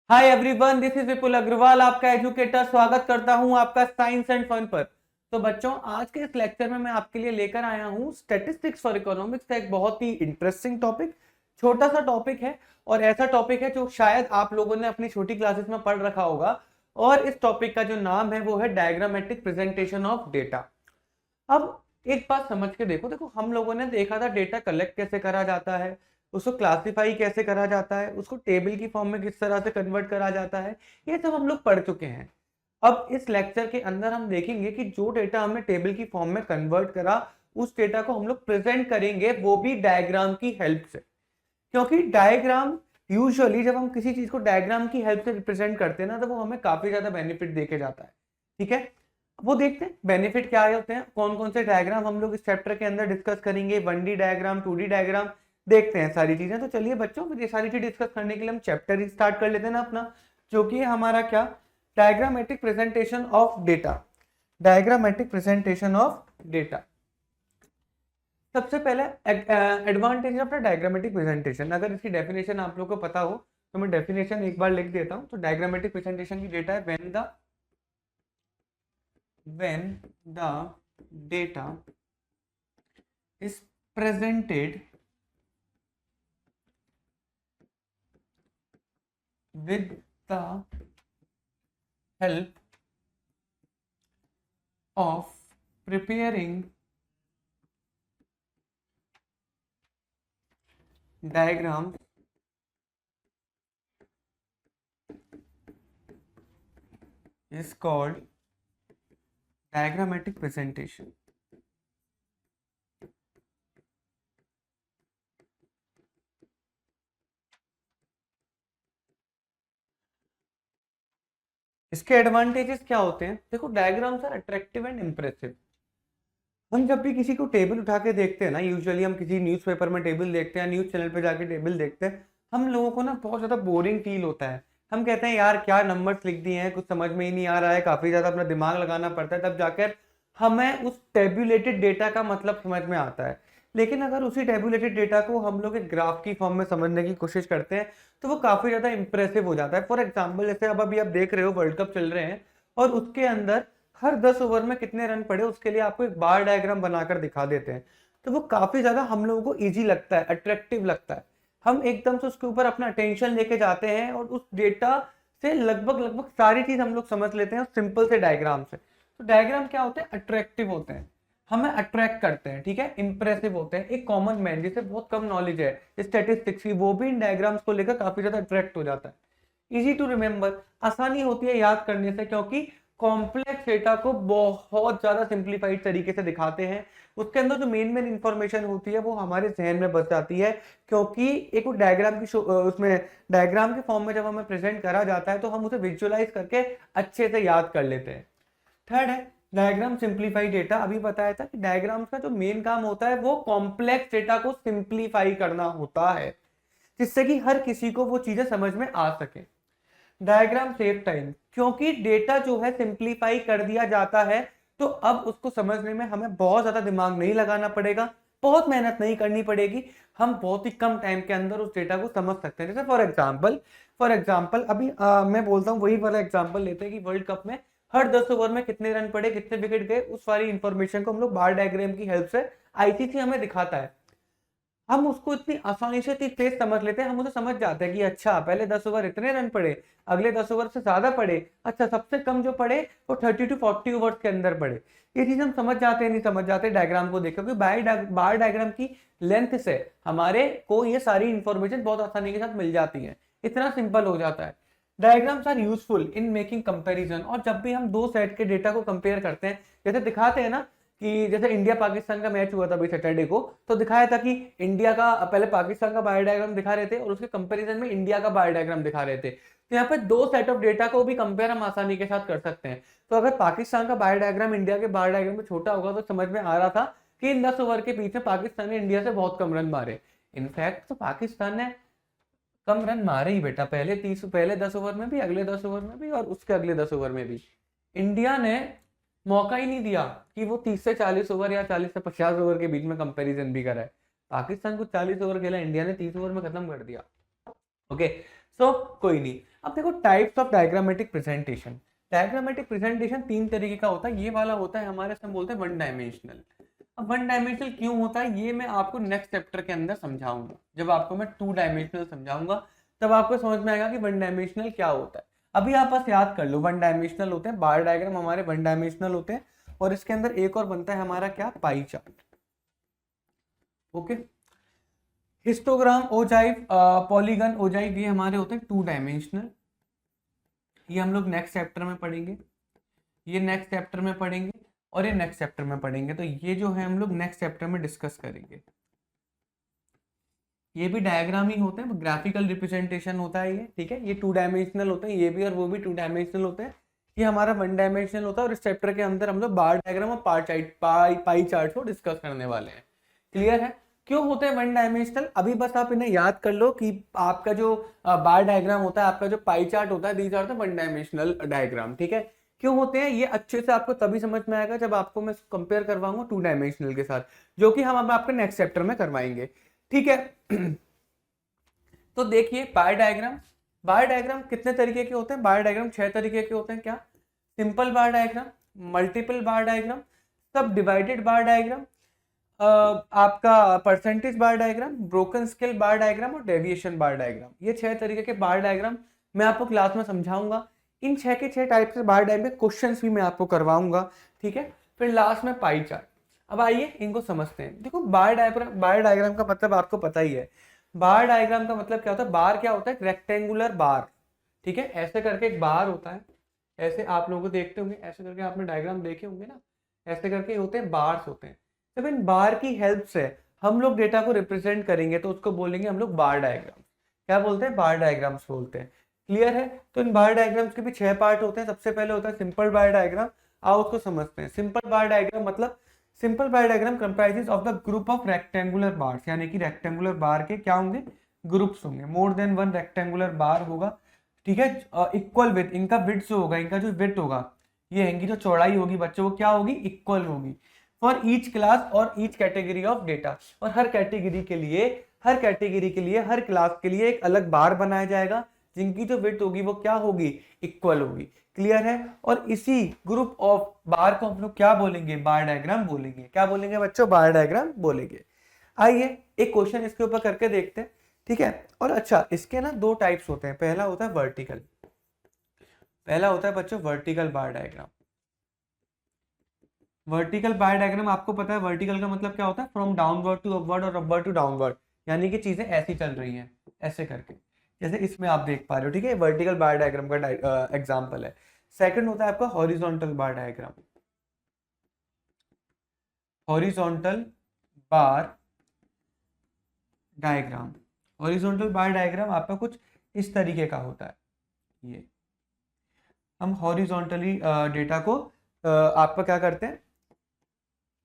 Hi everyone, this is विपुल अग्रवाल, आपका educator. स्वागत करता हूं आपका साइंस एंड फन पर। तो बच्चों, आज के इस लेक्चर में मैं आपके लिए लेकर आया हूं स्टैटिस्टिक्स फॉर इकोनॉमिक्स का एक बहुत ही इंटरेस्टिंग टॉपिक। छोटा सा टॉपिक है और ऐसा टॉपिक है जो शायद आप लोगों ने अपनी छोटी क्लासेस में पढ़ रखा होगा। और इस टॉपिक का जो नाम है वो है डायग्रामेटिक प्रेजेंटेशन ऑफ डेटा। अब एक बात समझ के देखो देखो हम लोगों ने देखा था डेटा कलेक्ट कैसे करा जाता है, उसको क्लासिफाई कैसे करा जाता है, उसको टेबल की फॉर्म में किस तरह से कन्वर्ट करा जाता है। ये सब हम लोग पढ़ चुके हैं। अब इस लेक्चर के अंदर हम देखेंगे कि जो डेटा हमने टेबल की फॉर्म में कन्वर्ट करा, उस डेटा को हम लोग प्रेजेंट करेंगे, वो भी डायग्राम की हेल्प से। क्योंकि डायग्राम यूजुअली जब हम किसी चीज को डायग्राम की हेल्प से रिप्रेजेंट करते हैं ना, तो वो हमें काफी ज्यादा बेनिफिट देके जाता है। ठीक है, वो देखते हैं बेनिफिट क्या होते हैं, कौन कौन से डायग्राम हम लोग इस चैप्टर के अंदर डिस्कस करेंगे। 1D डायग्राम, 2D डायग्राम, देखते हैं सारी चीजें। तो चलिए बच्चों, फिर ये सारी चीज डिस्कस करने के लिए हम चैप्टर ही स्टार्ट कर लेते हैं ना अपना, जो कि है हमारा क्या, diagrammatic presentation of data. Diagrammatic presentation of data. सबसे पहले advantage of the diagrammatic presentation, अगर इसकी डेफिनेशन आप लोग को पता हो तो मैं डेफिनेशन एक बार लिख देता हूं। तो डायग्रामेटिक प्रेजेंटेशन की डेटा है when the data is presented with the help of preparing diagrams is called diagrammatic presentation। इसके एडवांटेजेस क्या होते हैं? देखो, diagrams are attractive and impressive. हम जब भी किसी को टेबल उठा के देखते हैं ना, यूजुअली हम किसी न्यूज़पेपर में टेबल देखते हैं, न्यूज़ चैनल पे जाके टेबल देखते हैं, हम लोगों को ना बहुत ज्यादा बोरिंग फील होता है। हम कहते हैं यार क्या नंबर्स लिख दिए हैं, कुछ समझ में ही नहीं आ रहा है, काफी ज्यादा अपना दिमाग लगाना पड़ता है, तब जाकर हमें उस टेबुलेटेड डेटा का मतलब समझ में आता है। लेकिन अगर उसी टेबुलेटेड डेटा को हम लोग एक ग्राफ की फॉर्म में समझने की कोशिश करते हैं, तो वो काफी ज्यादा इंप्रेसिव हो जाता है। फॉर एग्जाम्पल, जैसे अब अभी आप देख रहे हो वर्ल्ड कप चल रहे हैं, और उसके अंदर हर 10 ओवर में कितने रन पड़े उसके लिए आपको एक बार डायग्राम बनाकर दिखा देते हैं। तो वो काफी ज्यादा हम लोगों को इजी लगता है, अट्रैक्टिव लगता है। हम एकदम से उसके ऊपर अपना अटेंशन लेके जाते हैं और उस डेटा से लगभग लगभग सारी चीज हम लोग समझ लेते हैं सिंपल से डायग्राम से। तो डायग्राम क्या होते हैं? अट्रैक्टिव होते हैं, हमें अट्रैक्ट करते हैं। ठीक है, इंप्रेसिव होते हैं। एक कॉमन मैन जिसे बहुत कम नॉलेज है स्टैटिस्टिक्स की, वो भी इन डायग्राम्स को लेकर काफी ज्यादा अट्रैक्ट हो जाता है। इजी टू रिमेम्बर, आसानी होती है याद करने से, क्योंकि कॉम्प्लेक्स डेटा को बहुत ज्यादा सिंप्लीफाइड तरीके से दिखाते हैं। उसके अंदर जो मेन मेन इंफॉर्मेशन होती है वो हमारे जहन में बस जाती है, क्योंकि एक डायग्राम की उसमें डायग्राम के फॉर्म में जब हमें प्रेजेंट करा जाता है तो हम उसे विजुअलाइज करके अच्छे से याद कर लेते हैं। थर्ड है डायग्राम सिंप्लीफाई डेटा। अभी बताया था कि डायग्राम्स का जो मेन काम होता है वो कॉम्प्लेक्स डेटा को सिंप्लीफाई करना होता है, जिससे कि हर किसी को वो चीजें समझ में आ सके। डायग्राम सेव टाइम, क्योंकि डेटा जो है सिंप्लीफाई कर दिया जाता है, तो अब उसको समझने में हमें बहुत ज्यादा दिमाग नहीं लगाना पड़ेगा, बहुत मेहनत नहीं करनी पड़ेगी। हम बहुत ही कम टाइम के अंदर उस डेटा को समझ सकते हैं। जैसे फॉर एग्जाम्पल अभी मैं बोलता हूँ, वही वाला एग्जाम्पल लेते हैं कि वर्ल्ड कप में हर 10 ओवर में कितने रन पड़े, कितने विकेट गए, उस सारी इंफॉर्मेशन को हम लोग बार डायग्राम की हेल्प से आईसीसी हमें दिखाता है। हम उसको इतनी आसानी से इतनी तेज समझ लेते हैं, हम उसे समझ जाते हैं कि अच्छा पहले 10 ओवर इतने रन पड़े, अगले 10 ओवर से ज्यादा पड़े, अच्छा सबसे कम जो पड़े वो 30 to 40 ओवर्स के अंदर पड़े। ये चीज हम समझ जाते हैं, नहीं समझ जाते डायग्राम को देख, क्योंकि बार डायग्राम की लेंथ से हमारे को ये सारी इंफॉर्मेशन बहुत आसानी के साथ मिल जाती है। इतना सिंपल हो जाता है। Diagrams are useful in making comparison. और जब भी हम दो सेट के डेटा को कंपेयर करते हैं, जैसे दिखाते हैं ना कि जैसे इंडिया पाकिस्तान का मैच हुआ था अभी सैटरडे को, तो दिखाया था कि इंडिया का पहले पाकिस्तान का बायो डायग्राम दिखा रहे थे और उसके कंपैरिजन में इंडिया का बायो डायग्राम दिखा रहे थे। तो यहाँ पे दो सेट ऑफ डेटा को भी कंपेयर हम आसानी के साथ कर सकते हैं। तो अगर पाकिस्तान का बायो डायग्राम इंडिया के बायो डायग्राम में छोटा होगा, तो समझ में आ रहा था कि इन 10 ओवर के पीछे पाकिस्तान ने इंडिया से बहुत कम रन मारे। इनफैक्ट तो पाकिस्तान ने कम रन मारे ही बेटा, पहले 10 ओवर में भी, अगले 10 ओवर में भी, और उसके अगले 10 ओवर में भी। इंडिया ने मौका ही नहीं दिया कि वो 30 से 40 ओवर या 40 से 50 ओवर के बीच में कंपैरिजन भी कराए। पाकिस्तान को 40 ओवर खेला, इंडिया ने 30 ओवर में खत्म कर दिया। ओके, सो कोई नहीं। अब देखो types of diagrammatic presentation. Diagrammatic presentation तीन तरीके का होता है। ये वाला होता है हमारे से हम बोलते हैं वन डायमेंशनल। अब वन डायमेंशनल क्यों होता है ये मैं आपको नेक्स्ट चैप्टर के अंदर समझाऊंगा। जब आपको मैं टू डायमेंशनल समझाऊंगा तब आपको समझ में आएगा कि वन डायमेंशनल क्या होता है। अभी आप बस याद कर लो वन डायमेंशनल होते हैं, बार डायग्राम हमारे वन डायमेंशनल होते हैं, और इसके अंदर एक और बनता है हमारा क्या, pie chart. Okay. Histogram, ogive, polygon, ogive ये हमारे होते हैं टू डायमेंशनल। ये हम लोग नेक्स्ट चैप्टर में पढ़ेंगे, ये नेक्स्ट चैप्टर में पढ़ेंगे, और ये नेक्स्ट चैप्टर में पढ़ेंगे। तो ये जो है हम लोग नेक्स्ट चैप्टर में डिस्कस करेंगे। ये भी डायग्राम ही होते हैं, ग्राफिकल रिप्रेजेंटेशन होता है ये, ठीक है। ये टू डायमेंशनल होते हैं, ये भी और वो भी टू डायमेंशनल होते हैं। ये हमारा वन डायमेंशनल होता है, और इस चैप्टर के अंदर हम लोग बार डायग्राम और पाई चार्ट को डिस्कस करने वाले हैं। क्लियर है? क्यों होते हैं वन डायमेंशनल, अभी बस आप इन्हें याद कर लो कि आपका जो बार डायग्राम होता है, आपका जो पाई चार्ट होता है, these are the one dimensional diagram, ठीक है। क्यों होते हैं ये अच्छे से आपको तभी समझ में आएगा जब आपको मैं कंपेयर करवाऊंगा टू डायमेंशनल के साथ, जो कि हम अब आपके नेक्स्ट चैप्टर में करवाएंगे, ठीक है। तो देखिए बार डायग्राम कितने तरीके के होते हैं? बार डायग्राम 6 तरीके के होते हैं। क्या? Simple bar diagram, multiple bar diagram, सब डिवाइडेड बार डायग्राम, आपका percentage bar diagram, broken scale bar diagram और डेविएशन बार डायग्राम। ये 6 तरीके के बार डायग्राम मैं आपको क्लास में समझाऊंगा। इन 6 के 6 टाइप से बार डायग्राम क्वेश्चंस भी मैं आपको करवाऊंगा, ठीक है। फिर लास्ट में पाई चार्ट। अब आइए इनको समझते हैं। देखो बार डायग्राम का मतलब आपको पता ही है। बार डायग्राम का मतलब क्या होता है? बार क्या होता है? रेक्टेंगुलर बार, ठीक है। ऐसे करके एक बार होता है, ऐसे आप लोगों को देखते होंगे, ऐसे करके आपने डायग्राम देखे होंगे ना, ऐसे करके होते हैं, बार्स होते हैं। जब इन बार की हेल्प से हम लोग डेटा को रिप्रेजेंट करेंगे तो उसको बोलेंगे हम लोग बार डायग्राम। क्या बोलते हैं? बार डायग्राम्स बोलते हैं। क्लियर है? तो इन बार डायग्राम्स के भी 6 पार्ट होते हैं। सबसे पहले होता है सिंपल बार डायग्राम। आओ उसको समझते हैं। सिंपल बार डायग्राम मतलब, simple bar diagram comprises of the group of rectangular bars, यानी कि रेक्टेंगुलर बार के क्या होंगे? ग्रुप्स होंगे। मोर देन वन रेक्टेंगुलर बार होगा, ठीक है। इक्वल विथ, इनका विड्थ जो होगा, इनका जो विड्थ होगा, ये इनकी जो चौड़ाई होगी बच्चों वो क्या होगी? इक्वल होगी। फॉर ईच क्लास और ईच कैटेगरी ऑफ डेटा, और हर कैटेगरी के लिए, हर क्लास के लिए एक अलग बार बनाया जाएगा, जिनकी जो विड्थ होगी वो क्या होगी? इक्वल होगी। क्लियर है? और इसी ग्रुप ऑफ बार को हम लोग क्या बोलेंगे? बार डायग्राम बोलेंगे। क्या बोलेंगे बच्चों? बार डायग्राम बोलेंगे। आइए एक क्वेश्चन इसके ऊपर करके देखते हैं, ठीक है। और अच्छा, इसके ना दो टाइप्स होते हैं। पहला होता है वर्टिकल, पहला होता है बच्चों vertical bar diagram. Vertical bar diagram आपको पता है वर्टिकल का मतलब क्या होता है? फ्रॉम डाउनवर्ड टू अपवर्ड और अपवर्ड टू डाउनवर्ड, यानी कि चीजें ऐसी चल रही हैं, ऐसे करके, जैसे इसमें आप देख पा रहे हो, ठीक है। वर्टिकल बार डायग्राम का एग्जांपल है। सेकंड होता है आपका horizontal bar diagram. Horizontal bar diagram, horizontal bar diagram आपका कुछ इस तरीके का होता है। ये हम हॉरिजॉन्टली डेटा को आपका क्या करते हैं?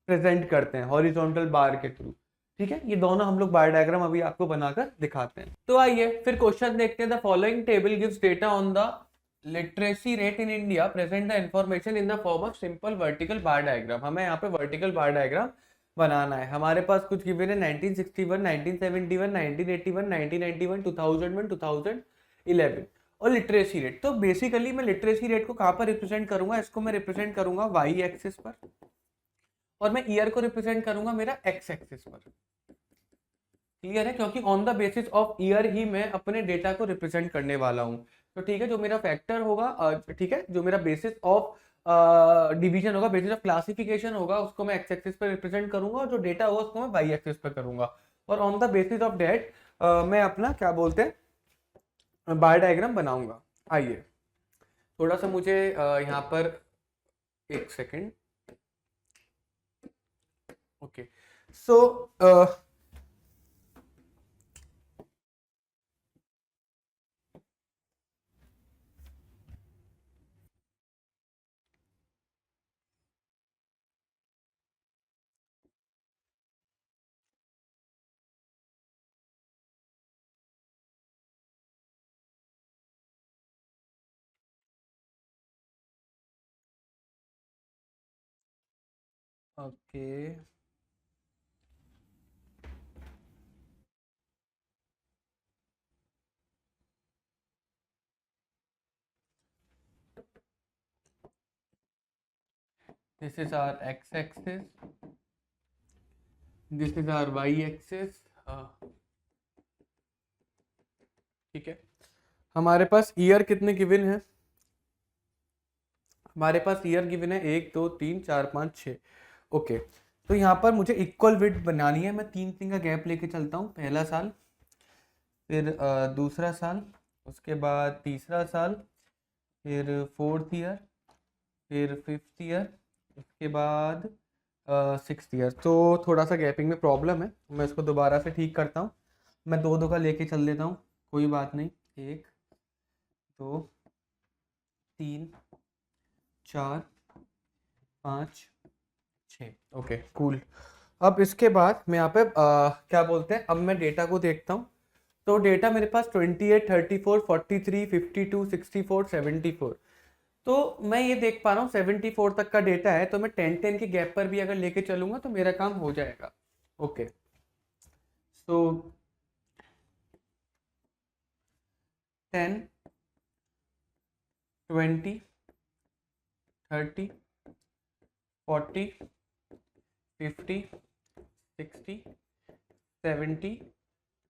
प्रेजेंट करते हैं हॉरिजॉन्टल बार के थ्रू, ठीक है। ये दोनों हम लोग बार डायग्राम अभी आपको बनाकर दिखाते हैं। तो आइए फिर क्वेश्चन देखते हैं। The following table gives data on the literacy rate in India, present the information in the form of simple vertical bar diagram. हमें यहाँ पे वर्टिकल बार डायग्राम बनाना है। हमारे पास कुछ गिवन है 1961, 1971, 1981, 1991, 2001, 2011 और लिटरेसी रेट। तो बेसिकली मैं लिटरेसी रेट को कहाँ पर रिप्रेजेंट करूंगा? इसको मैं रिप्रेजेंट करूंगा वाई एक्सिस पर, और मैं ईयर को रिप्रेजेंट करूंगा मेरा एक्स एक्सिस पर। क्लियर है? क्योंकि on the basis of year ही मैं अपने डेटा को रिप्रेजेंट करने वाला हूं। तो ठीक है, जो मेरा फैक्टर होगा, ठीक है, जो मेरा बेसिस ऑफ डिवीजन होगा, बेसिस ऑफ क्लासिफिकेशन होगा, उसको मैं एक्स एक्सिस पर रिप्रेजेंट करूंगा, और जो डेटा होगा उसको मैं वाई एक्सिस पर करूंगा। और on the basis of date मैं अपना क्या बोलते हैं बार डायग्राम बनाऊंगा। आइए थोड़ा सा मुझे यहाँ पर एक second. Okay, so okay, this is our x axis, this is our Y axis. ठीक है, हमारे पास ईयर कितने गिवन है? हमारे पास ईयर गिवन है 1 2 3 4 5 6। ओके, तो यहाँ पर मुझे इक्वल विड्थ बनानी है। मैं 3 का गैप लेके चलता हूँ। पहला साल, फिर दूसरा साल, उसके बाद तीसरा साल, फिर फोर्थ ईयर, फिर फिफ्थ ईयर, उसके बाद सिक्स्थ ईयर। तो थोड़ा सा गैपिंग में प्रॉब्लम है, मैं इसको दोबारा से ठीक करता हूँ। मैं 2 का लेके चल देता हूँ, कोई बात नहीं। 1 2 3 4 5 6। Okay cool. अब इसके बाद मैं यहाँ पे क्या बोलते हैं, अब मैं डेटा को देखता हूँ। तो डेटा मेरे पास 28 34 43 52 64 74। तो मैं ये देख पा रहा हूँ 74 तक का डेटा है, तो मैं 10 के गैप पर भी अगर लेके चलूंगा तो मेरा काम हो जाएगा। ओके, सो 10 20 30 40 50 60 70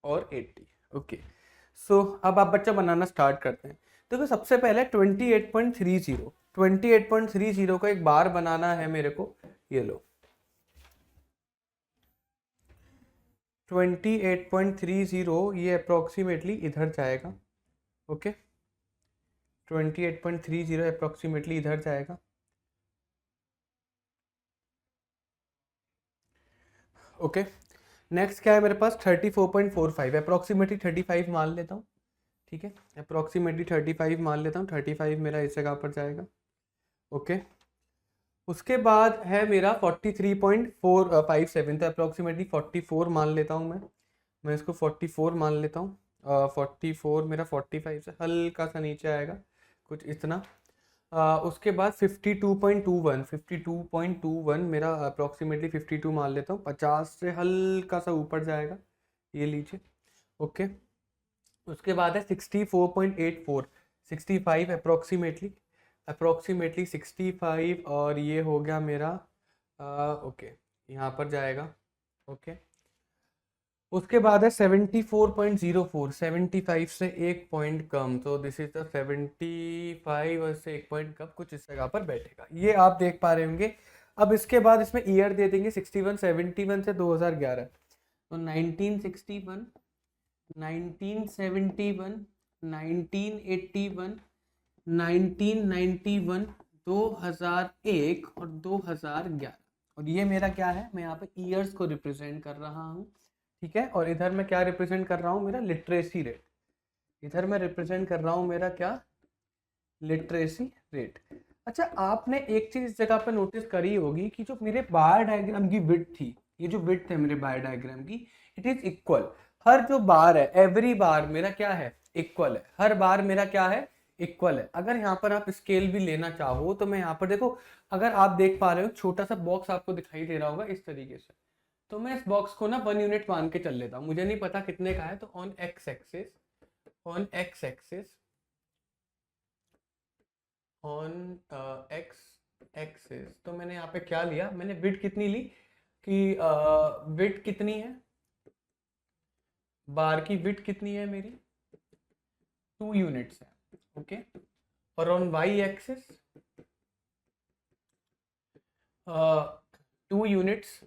और 80। ओके, सो अब आप बच्चा बनाना स्टार्ट करते हैं। देखो सबसे पहले 28.30 का एक बार बनाना है मेरे को। ये लो 28.30, ये अप्रोक्सीमेटली इधर जाएगा। ओके, 28.30 अप्रोक्सीमेटली इधर जाएगा। ओके, नेक्स्ट क्या है मेरे पास? 34.45, अप्रोक्सीमेटली 35 मान लेता हूँ। ठीक है, अप्रोक्सीमेटली 35 मान लेता हूँ। 35 मेरा इस जगह पर जाएगा। ओके, उसके बाद है मेरा 43.457, तो अप्रोक्सीमेटली 44 मान लेता हूँ मैं इसको 44 मान लेता हूँ। 44 मेरा 45 से हल्का सा नीचे आएगा, कुछ इतना। उसके बाद 52.21 मेरा अप्रोक्सीमेटली 52 मान लेता हूँ। 50 से हल्का सा ऊपर जाएगा, ये लीजिए। ओके, उसके बाद है 64.84, 65 अप्रोक्सीमेटली 65, और ये हो गया मेरा ओके, यहाँ पर जाएगा। ओके, उसके बाद है 74.04, 75 से 1 पॉइंट कम, तो दिस इज द 75 से 1 पॉइंट कम, कुछ इस जगह पर बैठेगा। ये आप देख पा रहे होंगे। अब इसके बाद इसमें ईयर दे देंगे 61, 71 से 2011, तो 1961, 1971, 1981, 1991, 2001 और 2011। और ये मेरा क्या है, मैं यहाँ पे ईयर्स को रिप्रेजेंट कर रहा हूँ। ठीक है, और इधर मैं क्या रिप्रेजेंट कर रहा हूँ? मेरा लिटरेसी रेट। इधर मैं रिप्रेजेंट कर रहा हूँ मेरा क्या? Literacy rate. अच्छा, आपने एक चीज इस जगह पर नोटिस करी होगी कि जो मेरे बार डायग्राम की विड्थ थी, ये जो विड्थ है मेरे बार डायग्राम की, इट इज इक्वल। हर जो बार है, एवरी बार मेरा क्या है? इक्वल है। हर बार मेरा क्या है? इक्वल है। अगर यहाँ पर आप स्केल भी लेना चाहो तो मैं यहाँ पर देखो, अगर आप देख पा रहे हो छोटा सा बॉक्स आपको दिखाई दे रहा होगा इस तरीके से, तो मैं इस बॉक्स को ना 1 यूनिट मान के चल लेता हूँ। मुझे नहीं पता कितने का है, तो on x axis, on x axis, on x axis, तो मैंने यहाँ पे क्या लिया? मैंने विड्थ कितनी ली कि विड्थ कितनी है, बार की विड्थ कितनी है मेरी? 2 यूनिट्स है। ओके, और on Y axis 2 units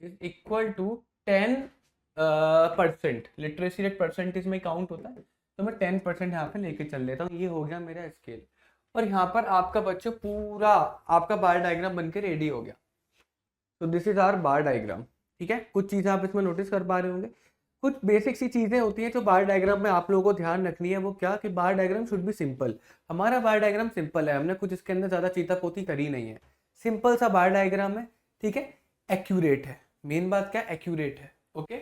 is equal to 10%। Literacy rate percentage में काउंट होता है, तो मैं 10% यहाँ पे लेके चल लेता हूँ। ये हो गया मेरा स्केल, और यहाँ पर आपका बच्चों पूरा आपका बार डायग्राम बन के रेडी हो गया। तो this is our bar diagram. ठीक है, कुछ चीज़ें आप इसमें नोटिस कर पा रहे होंगे। कुछ बेसिक सी चीज़ें होती हैं जो बार डायग्राम में आप लोगों को ध्यान रखनी है। वो क्या? कि बार डायग्राम शुड बी सिंपल। हमारा बार डायग्राम सिंपल है, हमने कुछ इसके अंदर ज़्यादा चीतापोती करी नहीं है। सिंपल सा बार डायग्राम है। ठीक है, एक्यूरेट है। मेन बात क्या? एक्यूरेट है। ओके,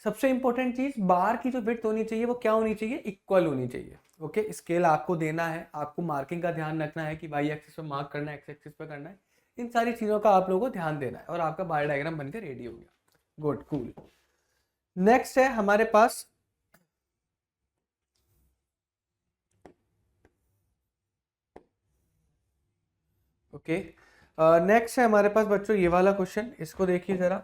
सबसे इंपॉर्टेंट चीज, बार की जो विड्थ होनी चाहिए वो क्या होनी चाहिए? इक्वल होनी चाहिए। ओके, स्केल आपको देना है, आपको मार्किंग का ध्यान रखना है कि वाई एक्सिस पे मार्क करना है, एक्स एक्सिस पे करना है। इन सारी चीजों का आप लोगों को ध्यान देना है, और आपका बार डायग्राम बनकर रेडी हो गया। Good, cool. नेक्स्ट है हमारे पास ओके, नेक्स्ट है हमारे पास बच्चों ये वाला क्वेश्चन, इसको देखिए जरा।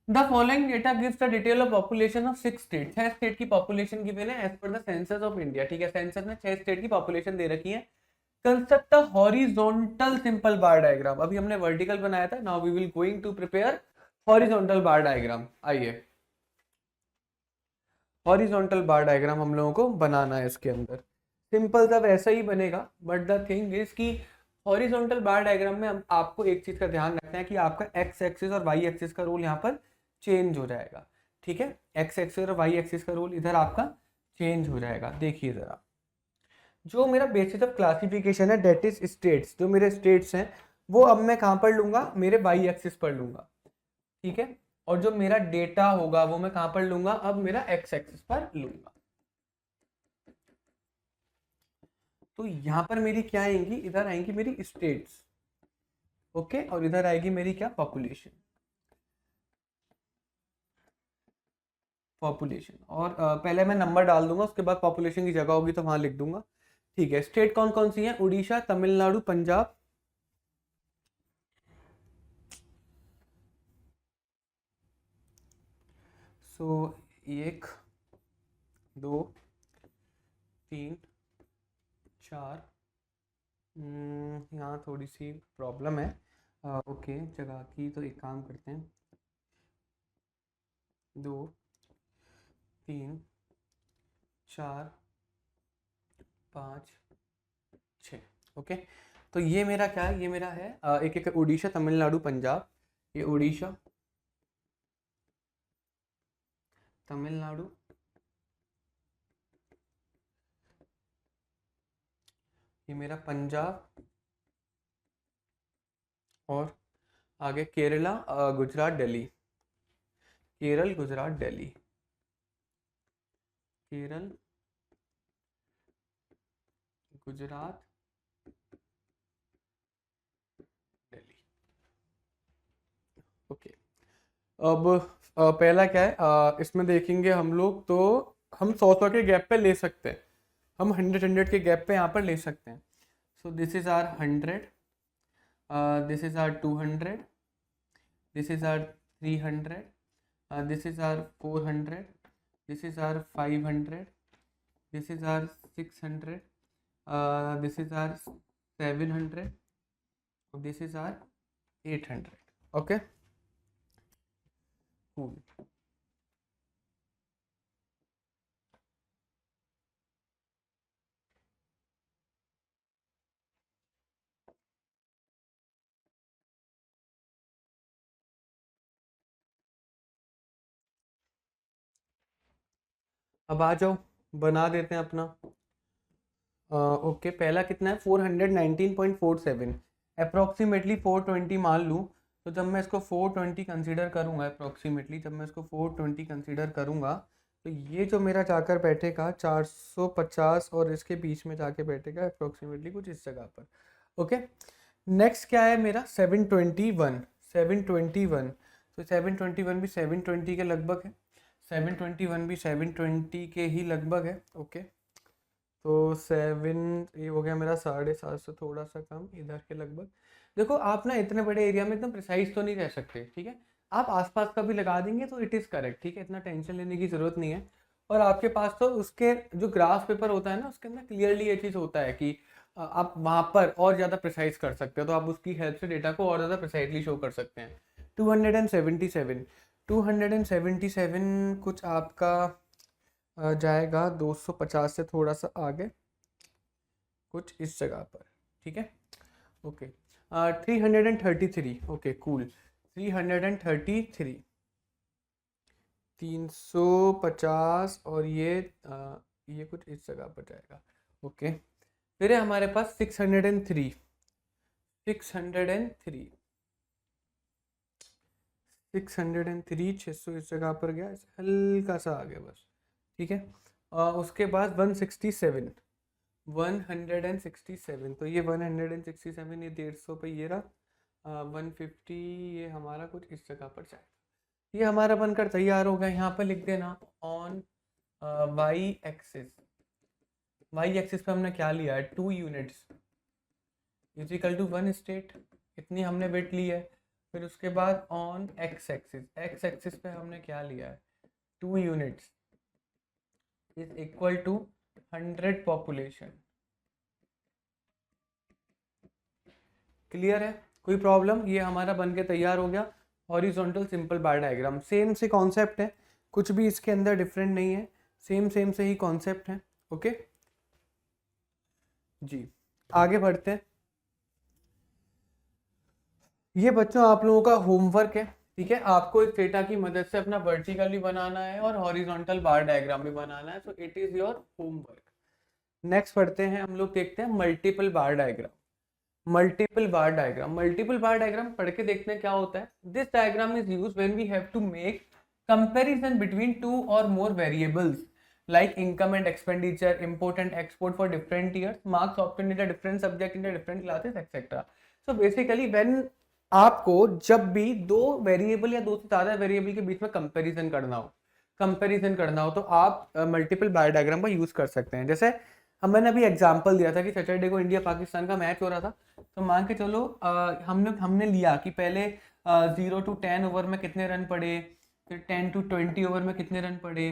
The following data gives the detail of population of 6 state. 6 state की पॉपुलेशन गिवन है as per the census of India. ठीक है, सेंसस में 6 स्टेट की पॉपुलेशन दे रखी है। Construct a horizontal simple bar diagram. अभी हमने वर्टिकल बनाया था, now we will going to prepare horizontal bar diagram. आइए, हॉरिजॉन्टल बार डायग्राम हम लोगों को बनाना है। इसके अंदर सिंपल सा वैसा ही बनेगा, बट द थिंग इज कि हॉरिजॉन्टल बार डायग्राम में आपको एक चीज का ध्यान रखना है कि आपका एक्स एक्सिस और वाई एक्सिस का रोल यहाँ पर चेंज हो जाएगा। ठीक है, एक्स एक्सिस और वाई एक्सिस का रोल इधर आपका चेंज हो जाएगा। देखिए जरा, जो मेरा बेसिस ऑफ क्लासिफिकेशन है डेट इज स्टेट्स, जो मेरे स्टेट्स हैं वो अब मैं कहाँ पर लूंगा, मेरे वाई एक्सिस पर लूंगा। ठीक है, और जो मेरा डेटा होगा वो मैं कहाँ पर लूंगा, अब मेरा एक्स एक्सिस पर लूंगा। तो यहां पर मेरी क्या आएंगी, इधर आएंगी मेरी स्टेट्स। ओके, और इधर आएगी मेरी क्या, पॉपुलेशन। पॉपुलेशन और पहले मैं नंबर डाल दूंगा, उसके बाद पॉपुलेशन की जगह होगी तो वहां लिख दूंगा। ठीक है, स्टेट कौन कौन सी है, उड़ीसा, तमिलनाडु, पंजाब। सो 1 2 3 4, यहाँ थोड़ी सी प्रॉब्लम है। ओके, जगह की तो एक काम करते हैं, 2 3 4 5 6। ओके, तो ये मेरा क्या है, ये मेरा है एक एक उड़ीसा, तमिलनाडु, पंजाब। ये उड़ीसा, तमिलनाडु, ये मेरा पंजाब, और आगे केरला, गुजरात, दिल्ली। केरल, गुजरात, दिल्ली, केरल, गुजरात, दिल्ली। ओके, अब पहला क्या है, इसमें देखेंगे हम लोग तो हम 100 के गैप पे ले सकते हैं, हम 100 के गैप पे यहाँ पर ले सकते हैं। So this is our 100, this is our 200, this is our 300, this is our 400, this is our 500, this is our 600, this is our 700, this is our 800. Okay, cool. अब आ जाओ, बना देते हैं अपना। ओके, पहला कितना है, 419.47, अप्रोक्सीमेटली 420 मान लूँ। तो जब मैं इसको 420 कंसीडर करूँगा, अप्रोक्सीमेटली जब मैं इसको 420 कंसीडर करूँगा, तो ये जो मेरा जाकर बैठेगा 450 और इसके बीच में जाके बैठेगा अप्रोक्सीमेटली कुछ इस जगह पर। ओके, नेक्स्ट क्या है मेरा, 721। 721, तो 721 भी 720 के लगभग है, 721 भी 720 के ही लगभग है। ओके, तो 7 ये हो गया मेरा 750, थोड़ा सा कम इधर के लगभग। देखो आप ना इतने बड़े एरिया में एकदम प्रिसाइज तो नहीं रह सकते, ठीक है, आप आसपास का भी लगा देंगे तो इट इज़ करेक्ट। ठीक है, इतना टेंशन लेने की ज़रूरत नहीं है। और आपके पास तो उसके जो ग्राफ पेपर होता है ना, उसके अंदर क्लियरली ये चीज़ होता है कि आप वहाँ पर और ज़्यादा प्रिसाइज कर सकते हो, तो आप उसकी हेल्प से डेटा को और ज़्यादा प्रिसाइजली शो कर सकते हैं। 277, 277 कुछ आपका जाएगा 250 से थोड़ा सा आगे कुछ इस जगह पर। ठीक है, ओके, 333। ओके कूल, 333, 350 और ये कुछ इस जगह पर जाएगा। ओके, फिर है हमारे पास 603, 603, 603, 600 इस जगह पर गया, हल्का सा आगे बस। ठीक है, उसके बाद 167, 167, तो ये 167, ये 150 पे ये रहा, 150 ये हमारा कुछ इस जगह पर जाएगा। ये हमारा बनकर तैयार होगा। यहाँ पर लिख देना on Y axis. Y axis पे हमने क्या लिया है, 2 units, is equal to 1 state, इतनी हमने बिट ली है। फिर उसके बाद ऑन एक्स एक्सिस पे हमने क्या लिया है, 2 units is equal to 100 population. Clear है, कोई प्रॉब्लम? ये हमारा बन के तैयार हो गया horizontal simple bar diagram. Same से कॉन्सेप्ट है, कुछ भी इसके अंदर डिफरेंट नहीं है, सेम से ही कॉन्सेप्ट है। ओके जी, आगे बढ़ते हैं। ये बच्चों आप लोगों का होमवर्क है, ठीक है। आपको इस डेटा की मदद से अपना वर्टिकली बनाना है और हॉरिजॉन्टल बार डायग्राम भी बनाना है, so it is your homework. Next पढ़ते हैं, हम लोग देखते हैं multiple bar diagram. Multiple bar diagram पढ़ के देखते हैं क्या होता है। This diagram is used when we have to make comparison between 2 और more variables like income and expenditure, import and export for different years, marks obtained in a different subject in a different classes, etc. So basically when आपको जब भी दो variable या दो से ज्यादा variable के बीच में कंपैरिजन करना हो तो आप मल्टीपल बार डायग्राम का यूज कर सकते हैं। जैसे मैंने अभी एग्जांपल दिया था कि सैटरडे को इंडिया पाकिस्तान का मैच हो रहा था, तो मान के चलो हमने लिया कि पहले 0 to 10 ओवर में कितने रन पड़े, फिर 10 to 20 ओवर में कितने रन पड़े,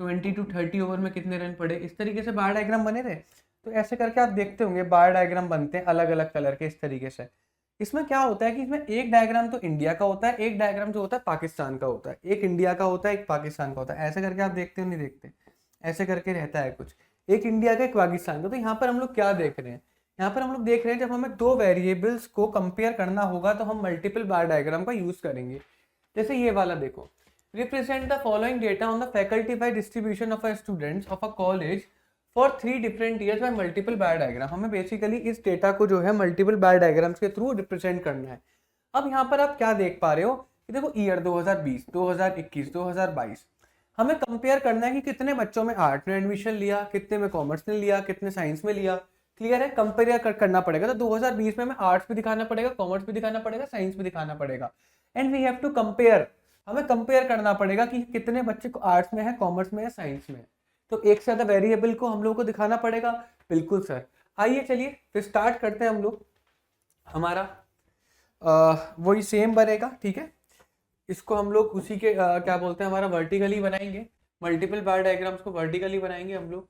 20 to 30 ओवर में कितने रन पड़े, इस तरीके से बार डायग्राम बने थे। तो ऐसे करके आप देखते होंगे बार डायग्राम बनते हैं अलग अलग कलर के इस तरीके से। इसमें क्या होता है कि इसमें एक डायग्राम तो इंडिया का होता है, एक डायग्राम जो होता है पाकिस्तान का होता है, एक इंडिया का होता है, एक पाकिस्तान का होता है। ऐसे करके आप देखते हो नहीं देखते, ऐसे करके रहता है कुछ, एक इंडिया का एक पाकिस्तान का। तो यहाँ पर हम लोग क्या देख रहे हैं, यहाँ पर हम लोग देख रहे हैं जब हमें दो वेरिएबल्स को कंपेयर करना होगा तो हम मल्टीपल बार डायग्राम का यूज करेंगे। जैसे ये वाला देखो, represent the following data on the faculty by distribution of a students of a college for 3 different years by multiple bar diagram। हमें बेसिकली इस डेटा को जो है मल्टीपल बार डायग्राम्स के थ्रू रिप्रेजेंट करना है। अब यहाँ पर आप क्या देख पा रहे हो कि देखो ईयर 2020, 2021, 2022 हमें कंपेयर करना है कि कितने बच्चों में आर्ट में एडमिशन लिया, कितने में कॉमर्स में लिया, कितने साइंस में लिया। क्लियर है, कंपेयर करना पड़ेगा। तो 2020 में हमें आर्ट्स भी दिखाना पड़ेगा, कॉमर्स भी दिखाना पड़ेगा, साइंस भी दिखाना पड़ेगा। And we have to compare, हमें कंपेयर करना पड़ेगा कि कितने बच्चे को आर्ट्स में है, कॉमर्स में है, साइंस में है। तो एक से ज्यादा वेरिएबल को हम लोग को दिखाना पड़ेगा। बिल्कुल सर, आइए चलिए फिर स्टार्ट करते हैं हम लोग। हमारा वही सेम बनेगा, ठीक है। इसको हम लोग उसी के क्या बोलते हैं, हमारा वर्टिकली बनाएंगे। मल्टीपल बार डायग्राम्स को वर्टिकली बनाएंगे हम लोग।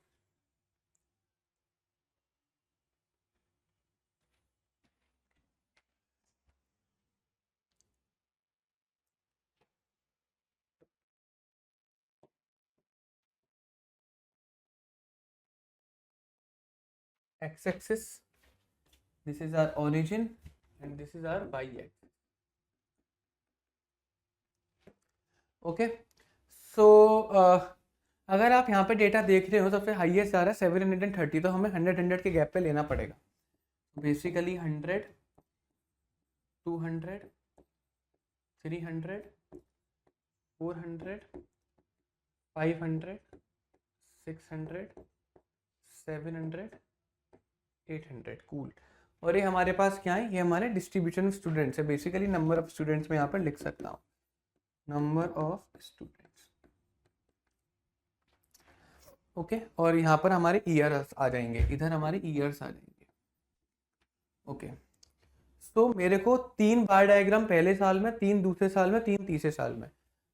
X axis, this is our origin and this is our Y axis. Okay, so अगर आप यहाँ पे डेटा देख रहे हो सबसे हाईएस्ट आ रहा है 730, तो हमें 100 के गैप पे लेना पड़ेगा। बेसिकली 100, 200, 300, 400, 500, 600, 700, 800। कूल। और ये हमारे पास क्या है, ये हमारे डिस्ट्रीब्यूशन ऑफ स्टूडेंट्स है। बेसिकली नंबर ऑफ स्टूडेंट्स में यहाँ पर लिख सकता हूँ, नंबर ऑफ स्टूडेंट्स। ओके, और यहाँ पर हमारे ईयर्स आ जाएंगे, इधर हमारे ईयर्स आ जाएंगे। ओके, तो मेरे को 3 बार डायग्राम पहले साल में, 3 दूसरे साल में, 3 तीसरे साल में।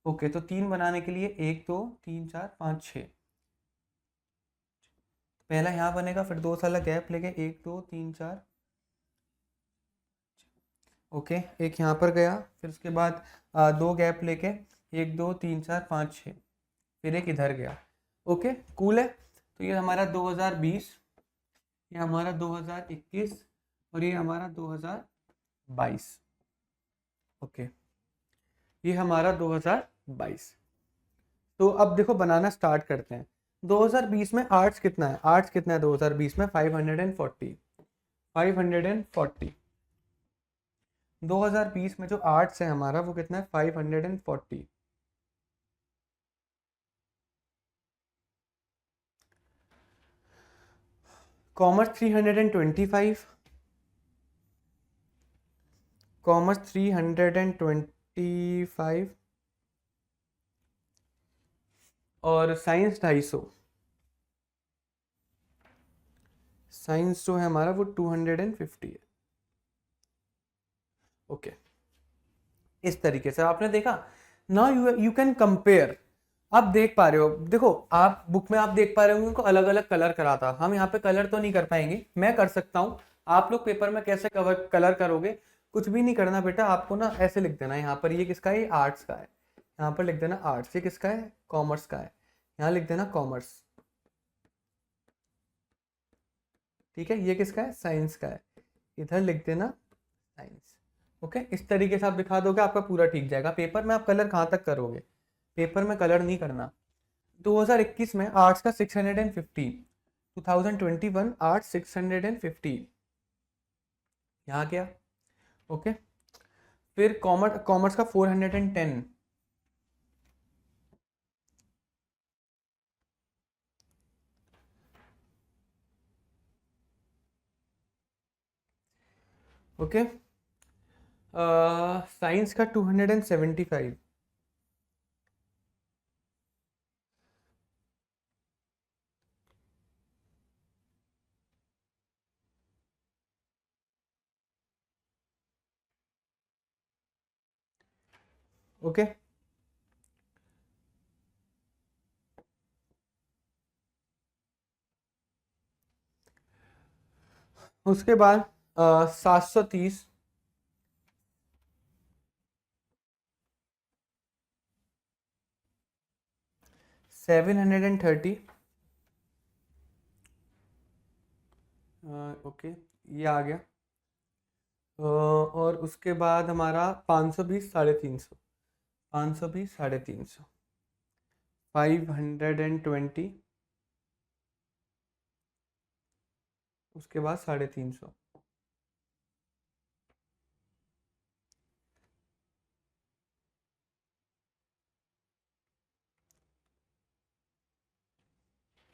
ओके, तो 3 बनाने के लिए 1 2 3 4 5 6, पहला यहाँ बनेगा, फिर 2 साल का गैप लेके 1 2 3 4। ओके, एक यहाँ पर गया, फिर उसके बाद 2 गैप लेके 1 2 3 4 5 6, फिर एक इधर गया। ओके, कूल है। तो ये हमारा 2020, ये हमारा 2021 और ये हमारा 2022। ओके, ये हमारा 2022। तो अब देखो बनाना स्टार्ट करते हैं। 2020 में आर्ट्स कितना है, 2020 में 540, 540। 2020 में जो आर्ट्स है हमारा वो कितना है, 540। कॉमर्स 325, कॉमर्स 325 और साइंस 250। साइंस जो है हमारा वो 250 है। ओके, इस तरीके से आपने देखा। Now you can compare. आप देख पा रहे हो, देखो आप बुक में आप देख पा रहे होंगे उनको अलग अलग कलर करा था। हम यहाँ पे कलर तो नहीं कर पाएंगे, मैं कर सकता हूँ। आप लोग पेपर में कैसे कलर करोगे, कुछ भी नहीं करना बेटा, आपको ना ऐसे लिख देना यहाँ पर, ये किसका है, ये आर्ट्स का है, यहाँ पर लिख देना आर्ट्स। ये किसका है, कॉमर्स का है, यहाँ लिख देना कॉमर्स। ठीक है, ये किसका है, साइंस का है, इधर लिख देना साइंस। ओके, इस तरीके से आप दिखा दोगे, आपका पूरा ठीक जाएगा। पेपर में आप कलर कहाँ तक करोगे, पेपर में कलर नहीं करना। 2021 में आर्ट्स का 650, 2021 आर्ट्स 650, यहाँ गया। ओके, फिर कॉमर्स कॉमर्स का 410, ओके, साइंस का 275, ओके, उसके बाद 730, 730, ओके, ये आ गया। और उसके बाद हमारा 520, 350, 520, 350, 520, उसके बाद 350,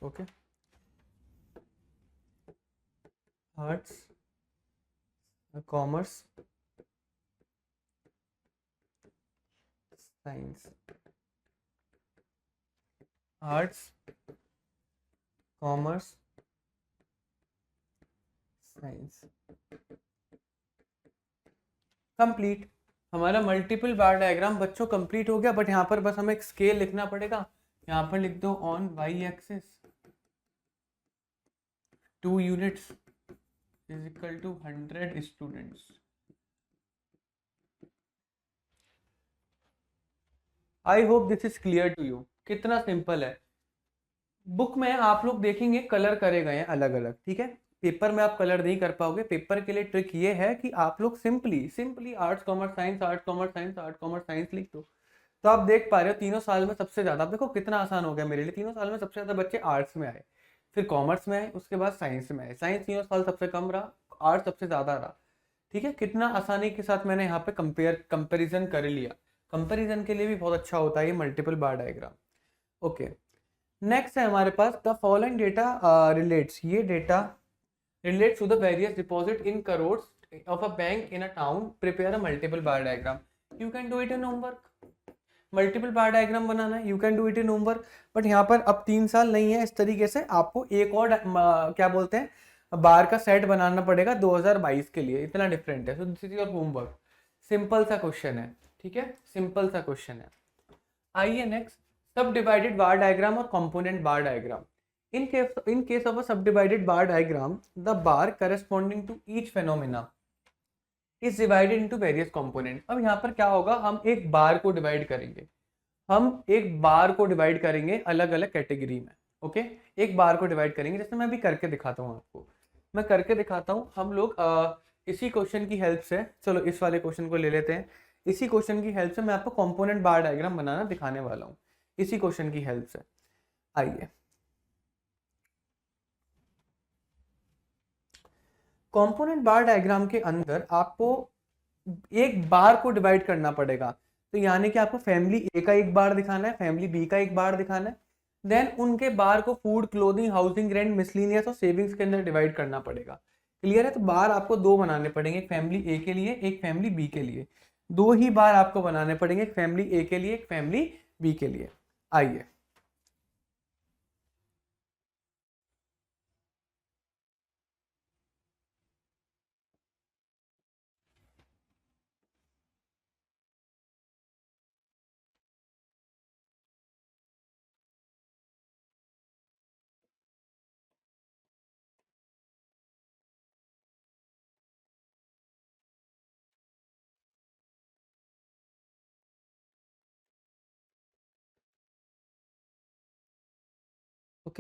okay, arts, commerce, science, arts, commerce, science, complete. हमारा मल्टीपल बार डायग्राम बच्चों कंप्लीट हो गया। बट यहाँ पर बस हमें एक स्केल लिखना पड़ेगा, यहाँ पर लिख दो on Y axis 2 units is equal to 100 students. I hope this is clear to you. कितना सिंपल है। बुक में आप लोग देखेंगे कलर करे गए हैं अलग अलग, ठीक है। पेपर में आप कलर नहीं कर पाओगे। पेपर के लिए ट्रिक ये है कि आप लोग simply simply arts commerce science, arts commerce science, arts commerce science लिख दो। तो आप देख पा रहे हो तीनों साल में सबसे ज्यादा, आप देखो कितना आसान हो गया मेरे लिए। तीनों साल में सबसे ज्यादा बच्चे आर्ट्स में आए, फिर कॉमर्स में आए, उसके बाद साइंस में आए। साइंस तीनों साल सबसे कम रहा, आर्ट्स सबसे ज्यादा रहा। ठीक है, कितना आसानी के साथ मैंने यहाँ पे कंपेरिजन कर लिया। कंपेरिजन के लिए भी बहुत अच्छा होता है ये multiple bar diagram. Okay, next है हमारे पास द फॉलोइंग डेटा रिलेट्स। ये data relates to the various deposit in crores of a bank in a town, prepare a multiple bar diagram. You can do it in homework. Multiple bar diagram बनाना है, you can do it in homework. But यहाँ पर अब 3 साल नहीं है, इस तरीके से आपको एक और क्या बोलते हैं बार का सेट बनाना पड़ेगा 2022 के लिए। इतना डिफरेंट है। सो this is your homework. Simple सा क्वेश्चन है, ठीक है, सिंपल सा क्वेश्चन है। आइए नेक्स्ट, सब डिवाइडेड बार डायग्राम और component bar diagram. In case of a subdivided bar diagram, the bar corresponding to each phenomena is divided into various components। अब यहाँ पर क्या होगा, हम एक बार को डिवाइड करेंगे, हम एक बार को डिवाइड करेंगे अलग अलग कैटेगरी में। ओके, एक बार को डिवाइड करेंगे, जैसे मैं अभी करके दिखाता हूँ आपको। मैं करके दिखाता हूँ। हम लोग इसी क्वेश्चन की हेल्प से, चलो इस वाले क्वेश्चन को ले लेते हैं। इसी क्वेश्चन की हेल्प से मैं आपको कंपोनेंट बार डायग्राम बनाना दिखाने वाला हूँ, इसी क्वेश्चन की हेल्प से। आइए, कंपोनेंट बार डायग्राम के अंदर आपको एक बार को डिवाइड करना पड़ेगा। तो यानी कि आपको फैमिली ए का एक बार दिखाना है, फैमिली बी का एक बार दिखाना है। देन उनके बार को food, clothing, housing, rent, miscellaneous और सेविंग्स के अंदर डिवाइड करना पड़ेगा। क्लियर है। तो बार आपको दो बनाने पड़ेंगे, एक फैमिली ए के लिए, एक फैमिली बी के लिए। दो ही बार आपको बनाने पड़ेंगे, एक फैमिली ए के लिए, एक फैमिली बी के लिए। आइए,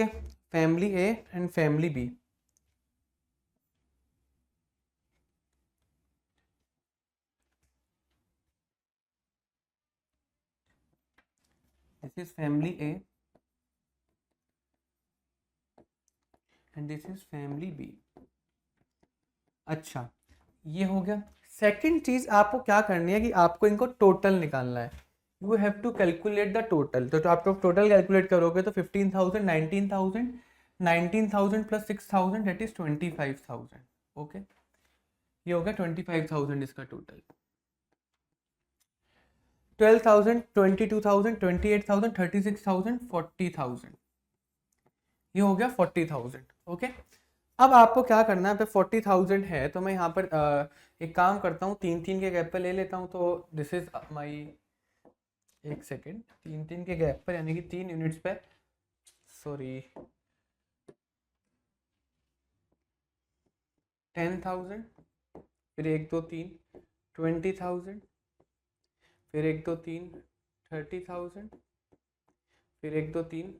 okay, family A and family B. This is family A and this is family B. अच्छा, ये हो गया। सेकंड चीज आपको क्या करनी है कि आपको इनको टोटल निकालना है। You have to calculate the total. तो आप टोटल कैलकुलेट करोगे तो 15,000, 19,000, 19,000 प्लस 6,000 दैट इज 25,000। ओके, ये हो गया 25,000 इसका टोटल। 12,000, 22,000, 28,000, 36,000, 40,000, ये हो गया 40,000। ओके, अब आपको क्या करना है, पे 40,000 है तो मैं यहाँ पर एक काम करता हूँ, 3-3 के गैप पे ले लेता हूँ। तो दिस इज माई, एक सेकेंड, 3-3 के गैप पर यानी कि 3 यूनिट्स पे, सॉरी, 10,000, फिर 1 2 3 20,000, फिर 1 2 3 30,000, फिर 1 2 3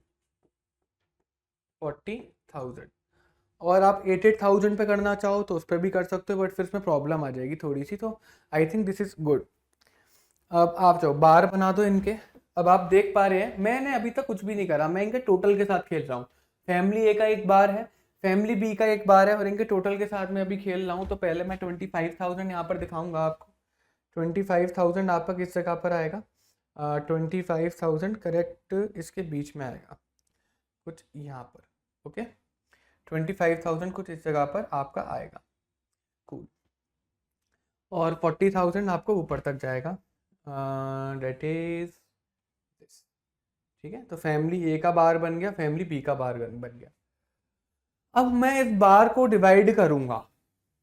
40,000। और आप 88,000 पे करना चाहो तो उस पर भी कर सकते हो, बट फिर इसमें प्रॉब्लम आ जाएगी थोड़ी सी। तो I think this is good. अब आप जाओ बार बना दो इनके। अब आप देख पा रहे हैं मैंने अभी तक कुछ भी नहीं करा, मैं इनके टोटल के साथ खेल रहा हूँ। फैमिली ए का एक बार है, फैमिली बी का एक बार है, और इनके टोटल के साथ मैं अभी खेल रहा हूँ। तो पहले मैं 25,000 यहाँ पर दिखाऊंगा आपको। 25,000 आपका किस जगह पर आएगा? 25,000 करेक्ट इसके बीच में आएगा कुछ यहाँ पर। ओके, 25,000 कुछ इस जगह पर आपका आएगा। कूल। और 40,000 आपको ऊपर तक जाएगा, डेट इज दिस। ठीक है, तो फैमिली ए का बार बन गया, फैमिली बी का बार बन गया। अब मैं इस बार को डिवाइड करूंगा।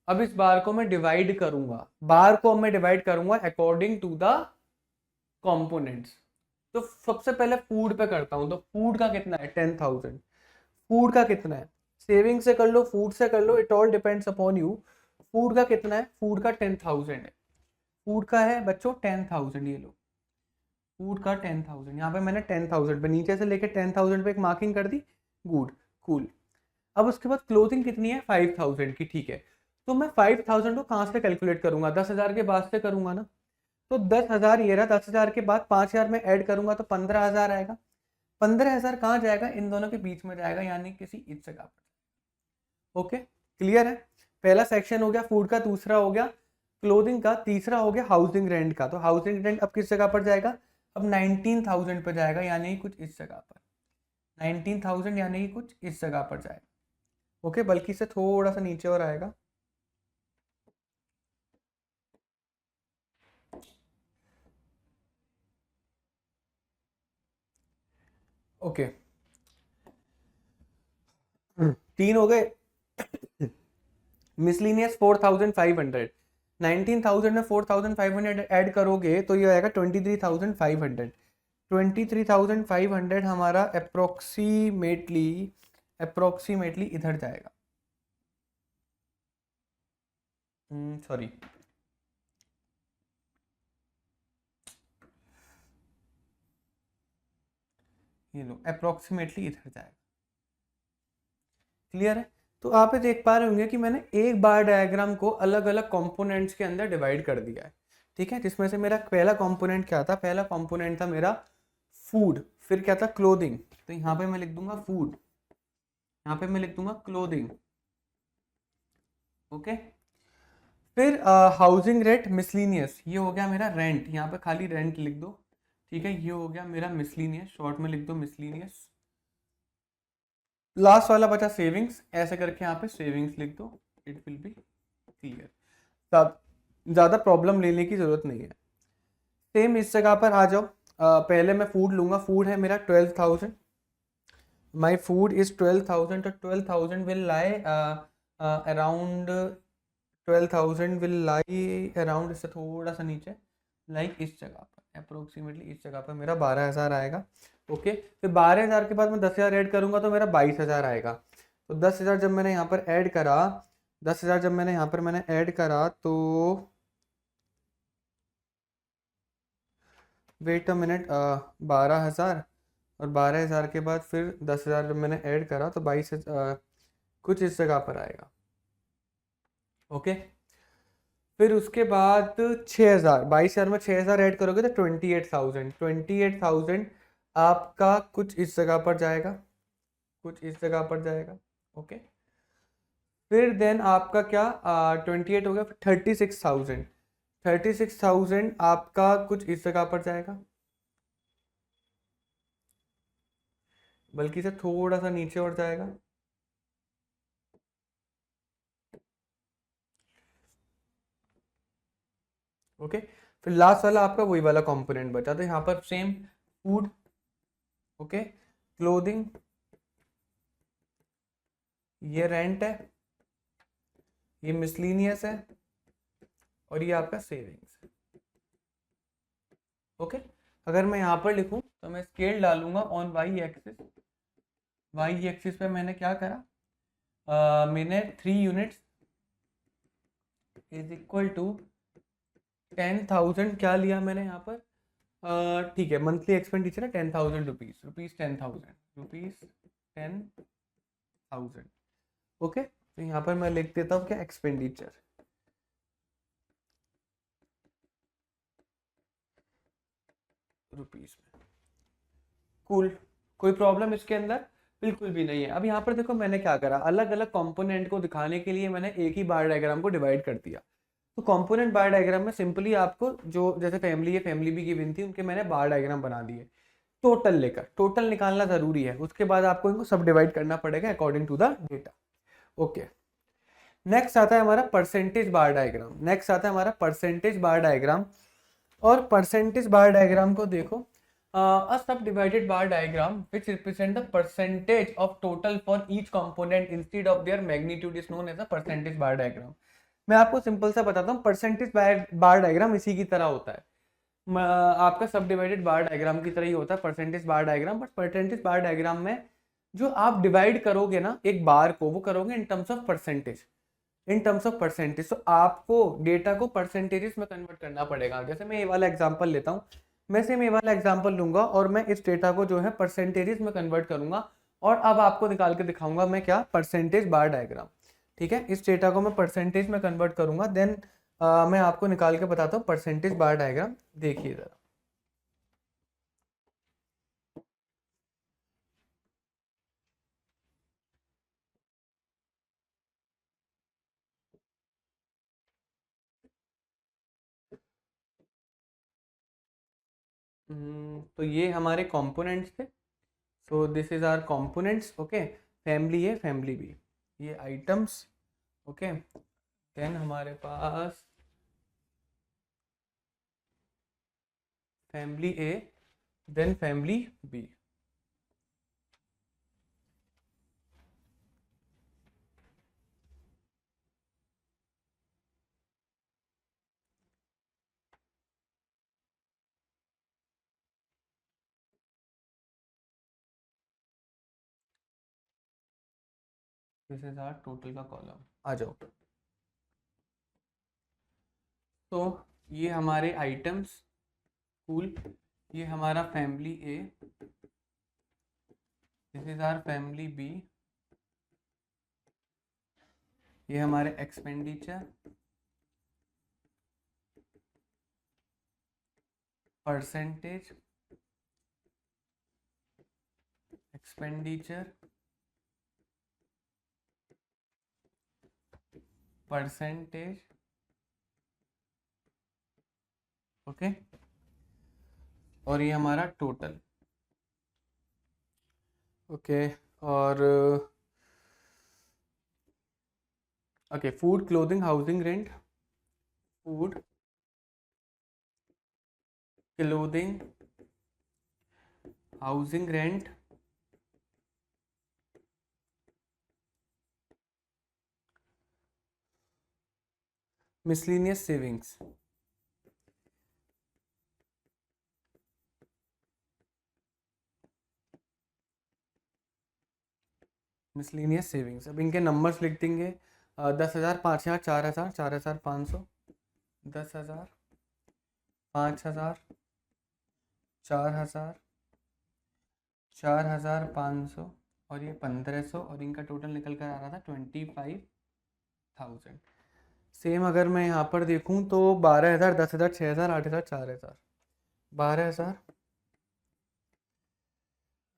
अब इस बार को मैं डिवाइड करूंगा, बार को मैं डिवाइड करूंगा अकॉर्डिंग टू द कंपोनेंट्स। तो सबसे पहले फूड पे करता हूं। तो फूड का कितना है? 10,000। फूड का कितना है? सेविंग से कर लो, फूड से कर लो, it all depends upon you. Food का कितना है? फूड का 10,000 है। फूड का है बच्चों 10,000, ये लो फूड का 10,000। यहाँ पे मैंने 10,000 पे नीचे से लेके 10,000 पे एक मार्किंग कर दी। Good, cool. अब उसके बाद क्लोथिंग कितनी है? 5,000 की। ठीक है, तो मैं 5,000 को कहाँ से कैलकुलेट करूंगा? 10,000 के बाद से करूंगा ना। तो 10,000 ये रहा, 10,000 के बाद 5,000 में ऐड करूंगा तो 15,000 आएगा। 15,000 कहाँ जाएगा? इन दोनों के बीच में जाएगा, यानी किसी इस जगह पर। ओके, क्लियर है? पहला सेक्शन हो गया फूड का, दूसरा हो गया क्लोथिंग का, तीसरा हो गया हाउसिंग रेंट का। तो हाउसिंग रेंट अब किस जगह पर जाएगा? अब 19,000 पर जाएगा, यानी कुछ इस जगह पर। 19,000 यानी कि कुछ इस जगह पर जाएगा। ओके, बल्कि से थोड़ा सा नीचे और आएगा। ओके, 3 हो गए। मिसलिनियस 4,500। 19,000 में 4,500 ऐड करोगे तो ये आएगा 23,500। 23,500 हमारा अप्रोक्सीमेटली इधर जाएगा। सॉरी, ये लो अप्रोक्सीमेटली इधर जाएगा। क्लियर है? तो आप ये देख पा रहे होंगे कि मैंने एक बार डायग्राम को अलग अलग कंपोनेंट्स के अंदर डिवाइड कर दिया है। ठीक है, जिसमें से मेरा पहला कंपोनेंट क्या था? पहला कंपोनेंट था मेरा फूड। फिर क्या था? क्लोथिंग। तो यहाँ पे मैं लिख दूंगा फूड, यहाँ पे मैं लिख दूंगा क्लोथिंग। ओके, फिर हाउसिंग रेट, मिसलिनियस, ये हो गया मेरा रेंट। यहाँ पे खाली रेंट लिख दो। ठीक है, ये हो गया मेरा मिसलिनियस, शॉर्ट में लिख दो मिसलिनियस। लास्ट वाला बचा सेविंग्स, ऐसे करके यहाँ पे सेविंग्स लिख दो। It will be clear. ज़्यादा प्रॉब्लम लेने की जरूरत नहीं है। सेम इस जगह पर आ जाओ। पहले मैं फूड लूंगा। फूड है मेरा 12,000। My food is 12,000। तो 12,000 will lie around 12,000 will lie around, इससे थोड़ा सा नीचे, लाइक इस जगह पर, अप्रोक्सीमेटली इस जगह पर मेरा 12,000 आएगा। ओके, फिर 12,000 के बाद मैं 10,000 ऐड करूंगा तो मेरा 22,000 आएगा। तो 10,000 जब मैंने यहाँ पर ऐड करा, 10,000 जब मैंने यहाँ पर ऐड करा तो वेट अ मिनट, 12,000 और 12,000 के बाद फिर 10,000 जब मैंने ऐड करा तो 22 कुछ इस जगह पर आएगा। ओके, फिर उसके बाद 6,000, 22,000 में 6,000 ऐड करोगे तो 28,000, 28,000 आपका कुछ इस जगह पर जाएगा, कुछ इस जगह पर जाएगा। ओके, फिर देन आपका क्या 28 हो गया, फिर 36,000, 36,000 आपका कुछ इस जगह पर जाएगा, बल्कि से थोड़ा सा नीचे और जाएगा। ओके, फिर लास्ट वाला आपका वही वाला कंपोनेंट बचा, तो यहाँ पर सेम फूड, ओके, क्लोथिंग, ये रेंट है, ये मिसलीनियस है, और ये आपका सेविंग्स है। ओके, अगर मैं यहाँ पर लिखूं तो मैं स्केल डालूंगा on Y axis, Y axis पे मैंने क्या करा, मैंने 3 यूनिट्स इज इक्वल टू 10,000 क्या लिया मैंने यहाँ पर, ठीक है, मंथली एक्सपेंडिचर है 10,000 रुपीज़, रुपीज़ 10,000, रुपीज़ 10,000। ओके, तो यहाँ पर मैं लिख देता हूँ क्या, एक्सपेंडिचर, रुपीज़ में। कूल, कोई प्रॉब्लम इसके अंदर बिल्कुल भी नहीं है। अब यहाँ पर देखो मैंने क्या करा, अलग अलग कंपोनेंट को दिखाने के लिए मैंने एक ही बार डायग्राम को डिवाइड कर दिया। तो कंपोनेंट बार डायग्राम में सिंपली आपको जो जैसे फैमिली है, फैमिली भी गिवन थी, उनके मैंने बार डायग्राम बना दिए, टोटल लेकर, टोटल निकालना जरूरी है, उसके बाद आपको इनको सब डिवाइड करना पड़ेगा according to the data. Okay, next आता है हमारा परसेंटेज बार डायग्राम, नेक्स्ट आता है हमारा परसेंटेज बार डायग्राम। और परसेंटेज बार डायग्राम को देखो, a subdivided bar diagram which represent the percentage of total for each component instead of their magnitude is known as a percentage bar diagram। मैं आपको simple सा बताता हूँ, percentage bar diagram इसी की तरह होता है, आपका सब डिवाइडेड बार डायग्राम की तरह ही होता है percentage bar diagram. But percentage bar diagram में जो आप डिवाइड करोगे ना एक बार को, वो करोगे in terms of percentage, in terms of percentage. तो आपको डेटा को परसेंटेजेस में कन्वर्ट करना पड़ेगा। जैसे मैं ये वाला एग्जांपल लेता हूँ, मैं सेम ये वाला एग्जांपल लूंगा और मैं इस डेटा को जो है परसेंटेजेस में कन्वर्ट करूंगा, और अब आपको निकाल के दिखाऊंगा मैं क्या, परसेंटेज बार डायग्राम। ठीक है, इस डेटा को मैं परसेंटेज में कन्वर्ट करूंगा, देन मैं आपको निकाल के बताता हूँ परसेंटेज बार डायग्राम। देखिए जरा, तो ये हमारे कंपोनेंट्स थे। So this is our components. Okay, family A, family B, ये आइटम्स। ओके, देन हमारे पास family A, then family B. This is our total का कॉलम। आ जाओ, तो ये हमारे आइटम्स, कूल, ये हमारा family A, this is our family B, ये हमारे expenditure, percentage, expenditure, percentage. Okay, और ये हमारा टोटल। ओके, और okay, food, clothing, housing, rent, food, clothing, housing, rent, miscellaneous savings. Miscellaneous savings, अब इनके नंबर्स लिख देंगे, 10,000, 5,000, 4,000, 4,500, 10,000, 5,000, 4,000, 4,500 और ये 1,500 और इनका टोटल निकल कर आ रहा था 25,000। सेम अगर मैं यहाँ पर देखूँ तो 12,000, 10,000, 6,000, 8,000, 4,000, 12,000,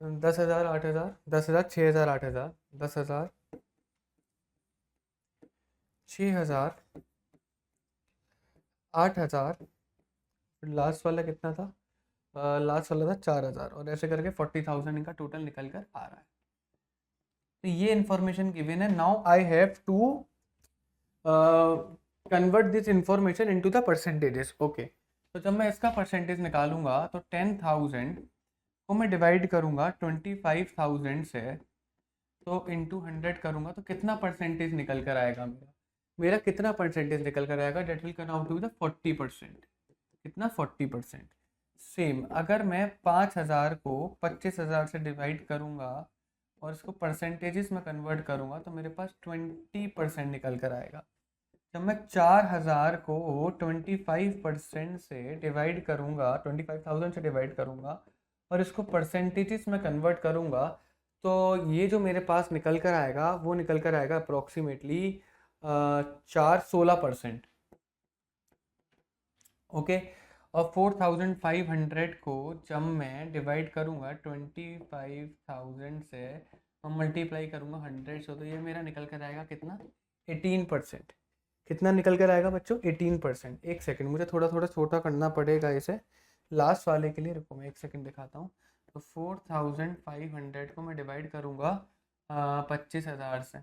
10,000, 8,000, 10,000, 6,000, 8,000, 10,000, 6,000, 8,000, लास्ट वाला कितना था? लास्ट वाला था 4,000 और ऐसे करके 40,000 इनका टोटल निकल कर आ रहा है। तो ये इंफॉर्मेशन गिवन है। Now I have to convert this information into the percentages. Okay, तो जब मैं इसका परसेंटेज निकालूंगा तो 10,000 को मैं डिवाइड करूंगा 25,000 से, तो इंटू 100 करूंगा तो कितना परसेंटेज निकल कर आएगा? मेरा कितना परसेंटेज निकल कर आएगा? That will come out to the 40%। कितना? 40%। सेम अगर मैं 5,000 को 25,000 से डिवाइड करूंगा और इसको परसेंटेजेस में कन्वर्ट करूंगा तो मेरे पास 20% निकल कर आएगा। जब मैं 4,000 को 25% से डिवाइड करूंगा, 25,000 से डिवाइड करूंगा और इसको परसेंटेजेस में कन्वर्ट करूंगा तो ये जो मेरे पास निकल कर आएगा वो निकल कर आएगा अप्रोक्सीमेटली 16%। ओके, और 4,500 को जब मैं डिवाइड करूंगा 25,000 से और मल्टीप्लाई करूंगा 100 से तो ये मेरा निकल कर आएगा कितना? 18%। कितना निकल कर आएगा बच्चों? 18%। एक सेकंड, मुझे थोड़ा थोड़ा छोटा करना पड़ेगा इसे लास्ट वाले के लिए। रुको मैं एक सेकंड दिखाता हूँ। तो 4,500 को मैं डिवाइड करूँगा 25,000 से,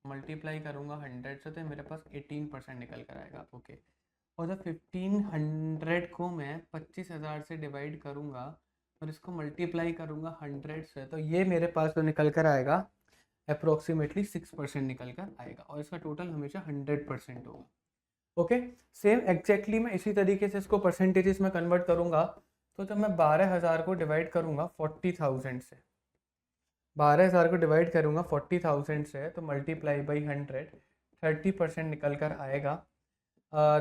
मल्टीप्लाई करूँगा 100 से तो मेरे पास 18% निकल कर आएगा। ओके, और जब 1,500 को मैं 25,000 से डिवाइड करूँगा और इसको मल्टीप्लाई करूँगा 100 से तो ये मेरे पास तो निकल कर आएगा अप्रोक्सीमेटली 6% निकल कर आएगा और इसका टोटल हमेशा 100% होगा। ओके, सेम एग्जैक्टली मैं इसी तरीके से इसको परसेंटेजेस में कन्वर्ट करूँगा। तो जब मैं 12,000 को डिवाइड करूँगा 40,000 से, 12,000 को डिवाइड करूँगा 40,000 से तो मल्टीप्लाई बाई 100, 30% निकल कर आएगा।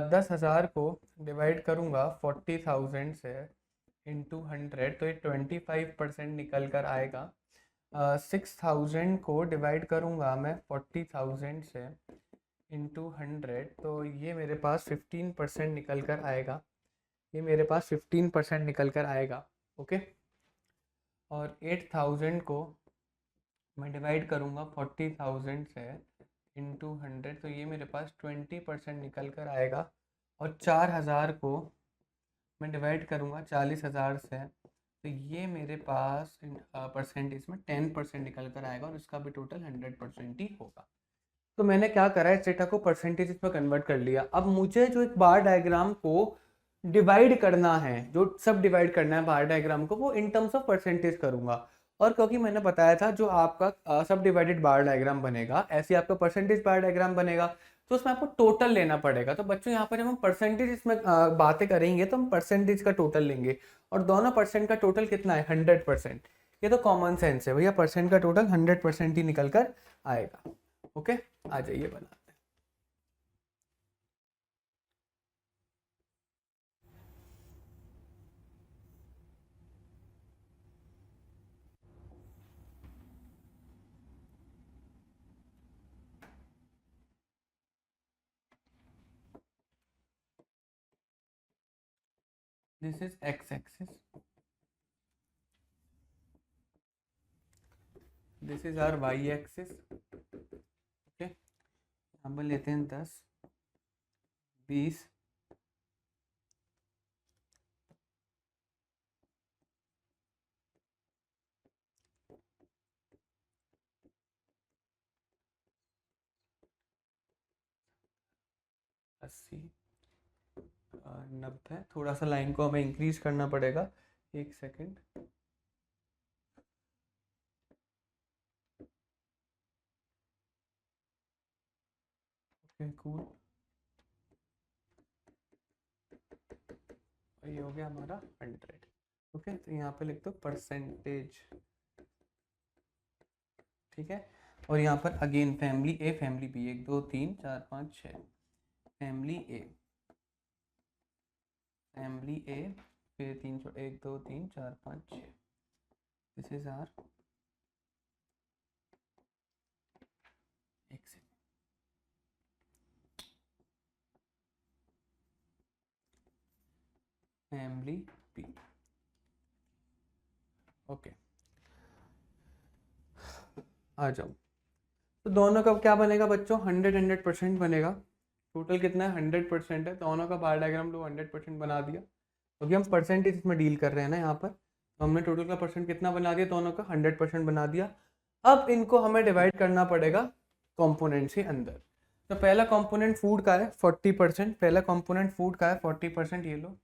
10,000 को डिवाइड करूँगा 40,000 से इंटू 100 तो ये 25% निकल कर आएगा। 6,000 को डिवाइड करूँगा मैं 40,000 से इंटू 100 तो ये मेरे पास 15% निकल कर आएगा। ये मेरे पास 15% निकल कर आएगा। ओके, और 8,000 को मैं डिवाइड करूँगा 40,000 से इंटू 100 तो ये मेरे पास 20% निकल कर आएगा। और 4,000 को मैं डिवाइड करूँगा 40,000 से तो ये मेरे पास परसेंटेज में 10% निकल कर आएगा और इसका भी टोटल 100% ही होगा। तो मैंने क्या करा है, इस डेटा को परसेंटेज में कन्वर्ट कर लिया। अब मुझे जो एक बार डायग्राम को डिवाइड करना है, जो सब डिवाइड करना है बार डायग्राम को, वो इन टर्म्स ऑफ परसेंटेज करूंगा। और क्योंकि मैंने बताया था जो आपका सब डिवाइडेड बार डायग्राम बनेगा ऐसे आपका परसेंटेज बार डायग्राम बनेगा तो उसमें आपको टोटल लेना पड़ेगा। तो बच्चों यहाँ पर जब हम परसेंटेज इसमें बातें करेंगे तो हम परसेंटेज का टोटल लेंगे और दोनों परसेंट का टोटल कितना है? 100%। ये तो कॉमन सेंस है भैया, परसेंट का टोटल 100% ही निकल कर आएगा। ओके, आ जाइए बनाते हैं। This is X axis, this is our Y axis. Okay, हम लेते हैं 10, 20, 80, 90। थोड़ा सा लाइन को हमें इंक्रीज करना पड़ेगा, एक सेकेंड। ओके कूल, ये हो गया हमारा 100। ओके, तो यहाँ पे लिख दो परसेंटेज। ठीक है, और यहाँ पर again family A family B, 1 2 3 4 5 6, family A, family A, फिर 1 2 3 4 5 6, this is our X family P. Okay, आ जाओ। तो दोनों का क्या बनेगा बच्चों? 100% बनेगा। टोटल कितना है? 100% है। दोनों का बार डायग्राम लो 100% बना दिया, क्योंकि हम परसेंटेज में डील कर रहे हैं ना यहाँ पर। तो हमने टोटल का परसेंट कितना बना दिया? दोनों का 100% बना दिया। अब इनको हमें डिवाइड करना पड़ेगा कंपोनेंट्स के अंदर। तो पहला कंपोनेंट फूड का है 40%। पहला कंपोनेंट फूड का है 40%, ये लो।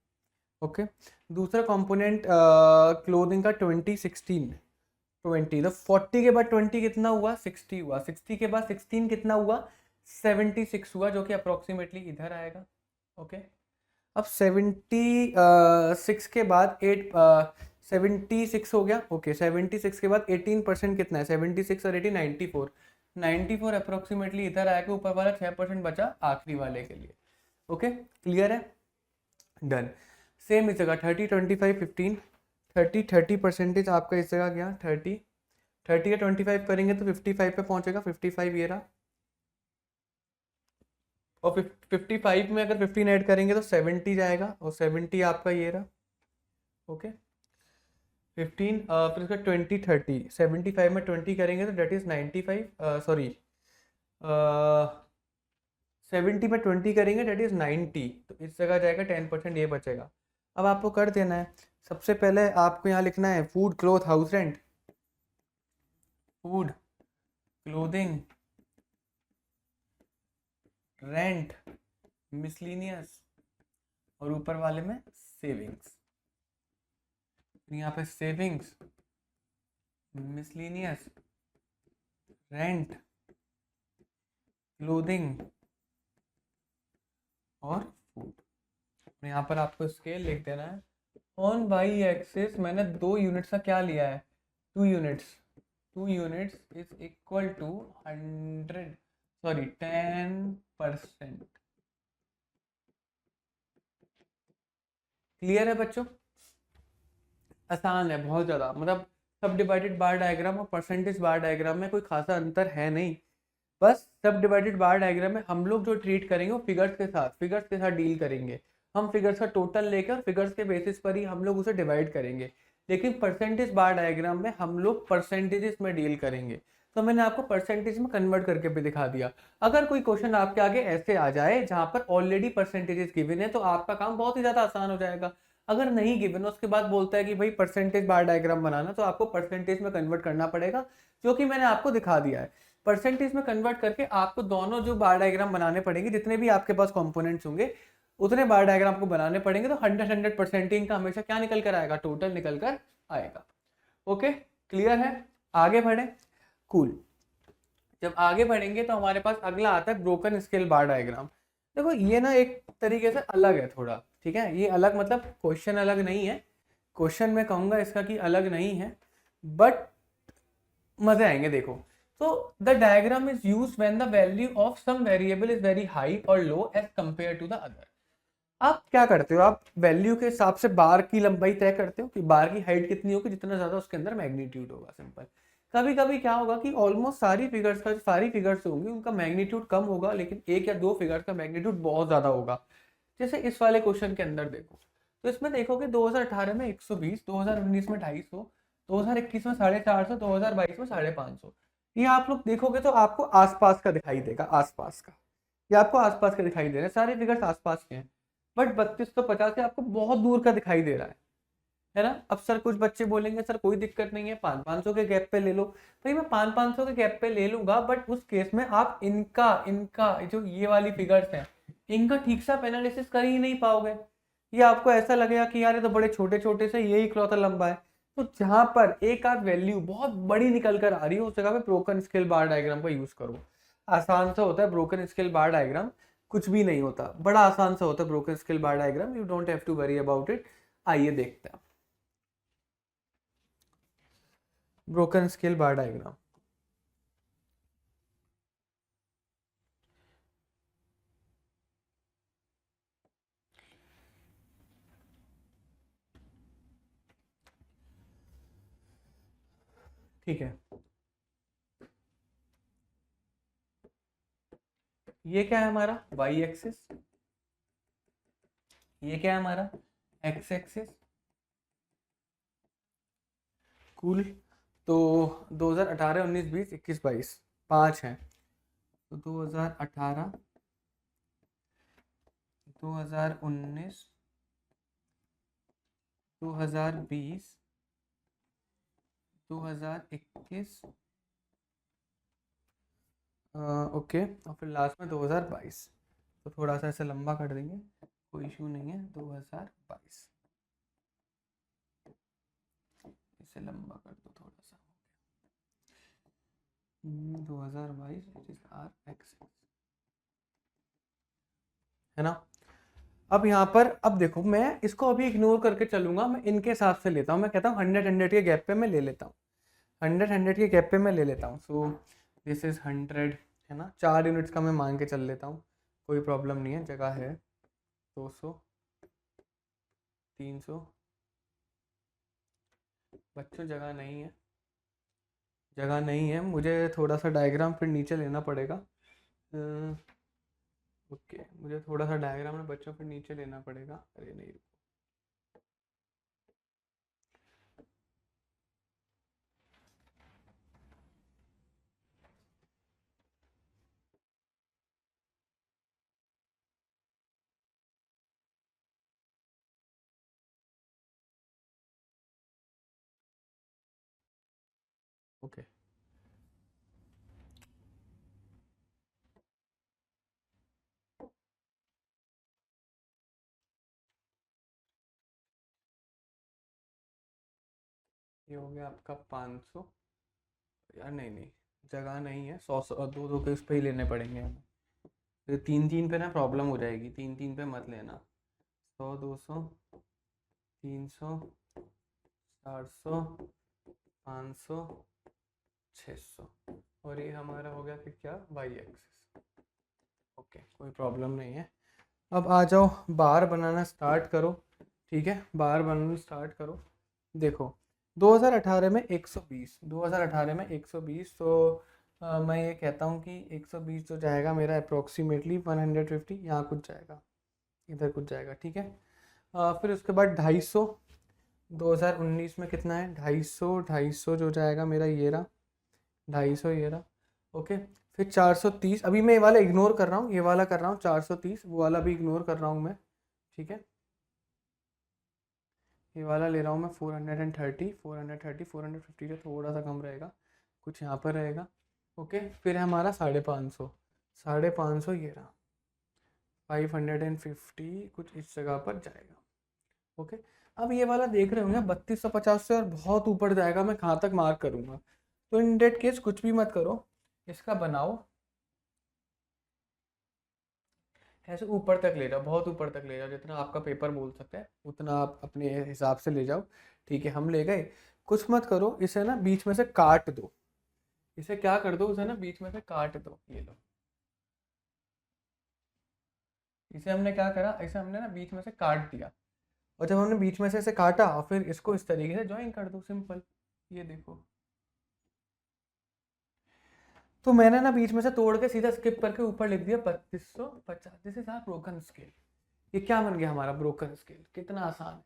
ओके, दूसरा कंपोनेंट क्लोथिंग का 20 तो 40 के बाद 20 कितना हुआ? 60 हुआ। 60 के बाद 16 कितना हुआ? 76 हुआ, जो कि अप्रोक्सीमेटली इधर आएगा। ओके, अब 76 के बाद 76 हो गया। ओके, 76 के बाद 18% कितना है? 76 और 18 94। 94 अप्रोक्सीमेटली इधर आएगा। ऊपर वाला 6% बचा आखिरी वाले के लिए। ओके, क्लियर है? डन। सेम इस जगह 30 25 15 30% आपका इस जगह गया 30 का 25 करेंगे तो 55 पे पहुंचेगा। 55 ये रहा, और 55 में अगर 15 ऐड करेंगे तो 70 जाएगा, और 70 आपका ये रहा। ओके, 15 फिर उसका 20 30 75 में 20 करेंगे तो डेट इज 95, सॉरी 70 में 20 करेंगे डेट इज 90। तो इस जगह जाएगा 10%, ये बचेगा। अब आपको कर देना है, सबसे पहले आपको यहाँ लिखना है food cloth house rent, food clothing rent miscellaneous, और ऊपर वाले में सेविंग्स। यहाँ पे सेविंग्स, मिसलिनियस, रेंट, क्लोथिंग और फूड। यहाँ पर आपको स्केल लिख देना है। ऑन वाई एक्सिस मैंने 2 यूनिट्स का क्या लिया है? 2 units. 2 units is equal to 100, sorry 10%। Clear है बच्चों? आसान है बहुत ज़्यादा, मतलब सब डिवाइडेड बार डायग्राम और परसेंटेज बार डायग्राम में कोई खासा अंतर है नहीं। बस सब डिवाइडेड बार डायग्राम में हम लोग जो ट्रीट करेंगे वो फिगर्स के साथ डील करेंगे। हम फिगर्स का टोटल लेकर फिगर्स के बेसिस पर ही हम लोग उसे डिवाइड करेंगे। लेकिन परसेंटेज बार डायग्राम में हम लोग परसेंटेजेस में डील करेंगे। तो मैंने आपको परसेंटेज में कन्वर्ट करके भी दिखा दिया। अगर कोई क्वेश्चन आपके आगे ऐसे आ जाए जहां पर ऑलरेडी परसेंटेजेस गिवन है तो आपका काम बहुत ही ज्यादा आसान हो जाएगा। अगर नहीं गिवन उसके बाद बोलता है कि भाई परसेंटेज बार डायग्राम बनाना, तो आपको परसेंटेज में कन्वर्ट करना पड़ेगा, जो कि मैंने आपको दिखा दिया है। परसेंटेज में कन्वर्ट करके आपको दोनों जो बार डायग्राम बनाने पड़ेंगे, जितने भी आपके पास कंपोनेंट्स होंगे उतने बार डायग्राम को बनाने पड़ेंगे। तो 100% का हमेशा क्या निकल कर आएगा? टोटल निकल कर आएगा। ओके, क्लियर है? आगे बढ़े। कूल। जब आगे बढ़ेंगे तो हमारे पास अगला आता है ब्रोकन स्केल बार डायग्राम। देखो ये ना एक तरीके से अलग है थोड़ा, ठीक है? ये अलग मतलब क्वेश्चन अलग नहीं है, क्वेश्चन मैं कहूंगा इसका कि अलग नहीं है, बट मजे आएंगे। देखो, तो the diagram is use when the value of some variable is very high और low as compare to the other. आप क्या करते हो? आप वैल्यू के हिसाब से बार की लंबाई तय करते हो कि बार की हाइट कितनी होगी, जितना ज्यादा उसके अंदर मैग्नीट्यूड होगा। सिंपल। कभी कभी क्या होगा कि ऑलमोस्ट सारी फिगर्स होंगी उनका मैग्नीट्यूड कम होगा, लेकिन एक या दो फिगर्स का मैग्नीट्यूड बहुत ज्यादा होगा। जैसे इस वाले क्वेश्चन के अंदर देखो, तो इसमें देखोगे 2018 में 120, 2019 में 250, 2021 में 450, 2022 में 550। ये आप लोग देखोगे तो आपको आसपास का दिखाई देगा, आसपास का। ये आपको आसपास का दिखाई दे रहा है, सारे फिगर्स आसपास के हैं। बट 3250 से आपको बहुत दूर का दिखाई दे रहा है ना? अब सर कुछ बच्चे बोलेंगे सर कोई दिक्कत नहीं है, 500 के गैप पे ले लो। भाई मैं 500 के गैप पे ले लूंगा, बट उस केस में आप इनका इनका जो ये वाली फिगर्स हैं इनका ठीक से एनालिसिस कर ही नहीं पाओगे। ये आपको ऐसा लगेगा कि यार ये तो बड़े छोटे छोटे से यही इकलौता लंबा है। तो जहां पर एक आध वैल्यू बहुत बड़ी निकल कर आ रही है उस जगह पे ब्रोकन स्केल बार डायग्राम का यूज करो। आसान सा होता है ब्रोकन स्केल बार डायग्राम, कुछ भी नहीं होता, बड़ा आसान सा होता है broken scale bar diagram. You don't have to worry about it. आइए देखते हैं ब्रोकन स्केल बार डायग्राम। ठीक है, ये क्या है हमारा वाई एक्सिस, ये क्या है हमारा एक्स एक्सिस। कूल। तो 2018, 19, 20, 21, 22 5 हैं। तो 2018, 2019, 2020, 2021, ओके, और फिर लास्ट में 2022। तो थोड़ा सा ऐसे लंबा कर देंगे, कोई इशू नहीं है। 2022 इसे लंबा कर दो थोड़ा सा। 2022 इट इज आर एक्स, है ना। अब यहाँ पर अब देखो, मैं इसको अभी इग्नोर करके चलूंगा, मैं इनके हिसाब से लेता हूँ। मैं कहता हूँ 100 100 के गैप पे मैं ले लेता हूँ, 100 100 के गैप पे मैं ले लेता हूँ। सो दिस इज 100, है ना। 4 यूनिट्स का मैं मान के चल लेता हूँ, कोई प्रॉब्लम नहीं है। जगह है 200, 300, बच्चों जगह नहीं है, जगह नहीं है। मुझे थोड़ा सा डायग्राम फिर नीचे लेना पड़ेगा। ओके, मुझे थोड़ा सा डायग्राम में बच्चों फिर नीचे लेना पड़ेगा। अरे नहीं, ओके। ये हो गया आपका 500। यार नहीं नहीं, जगह नहीं है। 100 दो दो के उस पे ही लेने पड़ेंगे हमें। तो 3 3 पे ना प्रॉब्लम हो जाएगी, 3 3 पे मत लेना। 100, 200, 300, 400, 500, 600, और ये हमारा हो गया फिर क्या वाई एक्सिस। ओके, कोई प्रॉब्लम नहीं है। अब आ जाओ, बार बनाना स्टार्ट करो। ठीक है, बार बनाना स्टार्ट करो। देखो 2018 में 120, 2018 में 120, तो मैं ये कहता हूँ कि 120 जो जाएगा मेरा अप्रोक्सीमेटली 150 यहाँ कुछ जाएगा, इधर कुछ जाएगा। ठीक है, फिर उसके बाद 250। 2019 में कितना है 250, 250 जो जाएगा मेरा ये रहा, 250 ये रहा। ओके, फिर 430, अभी मैं ये वाला इग्नोर कर रहा हूँ, ये वाला कर रहा हूँ 430, वो वाला भी इग्नोर कर रहा हूँ मैं। ठीक है, ये वाला ले रहा हूँ मैं 430, 430, 450 से थोड़ा सा कम रहेगा, कुछ यहाँ पर रहेगा। ओके, फिर है हमारा 550, 550 ये रहा, 550 कुछ इस जगह पर जाएगा। ओके, अब ये वाला देख रहे होंगे 3250 से और बहुत ऊपर जाएगा, मैं कहाँ तक मार्क करूँगा। तो इन डेट केस कुछ भी मत करो, इसका बनाओ ऐसे ऊपर तक ले जाओ, बहुत ऊपर तक ले जाओ, जितना आपका पेपर बोल सकता है उतना आप अपने हिसाब से ले जाओ। ठीक है, हम ले गए। कुछ मत करो, इसे ना बीच में से काट दो। इसे क्या कर दो, उसे ना बीच में से काट दो। ये लो, इसे हमने क्या करा, इसे हमने ना बीच में से काट दिया। और जब हमने बीच में से इसे काटा, फिर इसको इस तरीके से ज्वाइन कर दो, सिंपल। ये देखो, तो मैंने ना बीच में से तोड़ के सीधा स्किप करके ऊपर लिख दिया 3250। This is our broken scale. ये क्या बन गया हमारा ब्रोकन स्केल, कितना आसान है,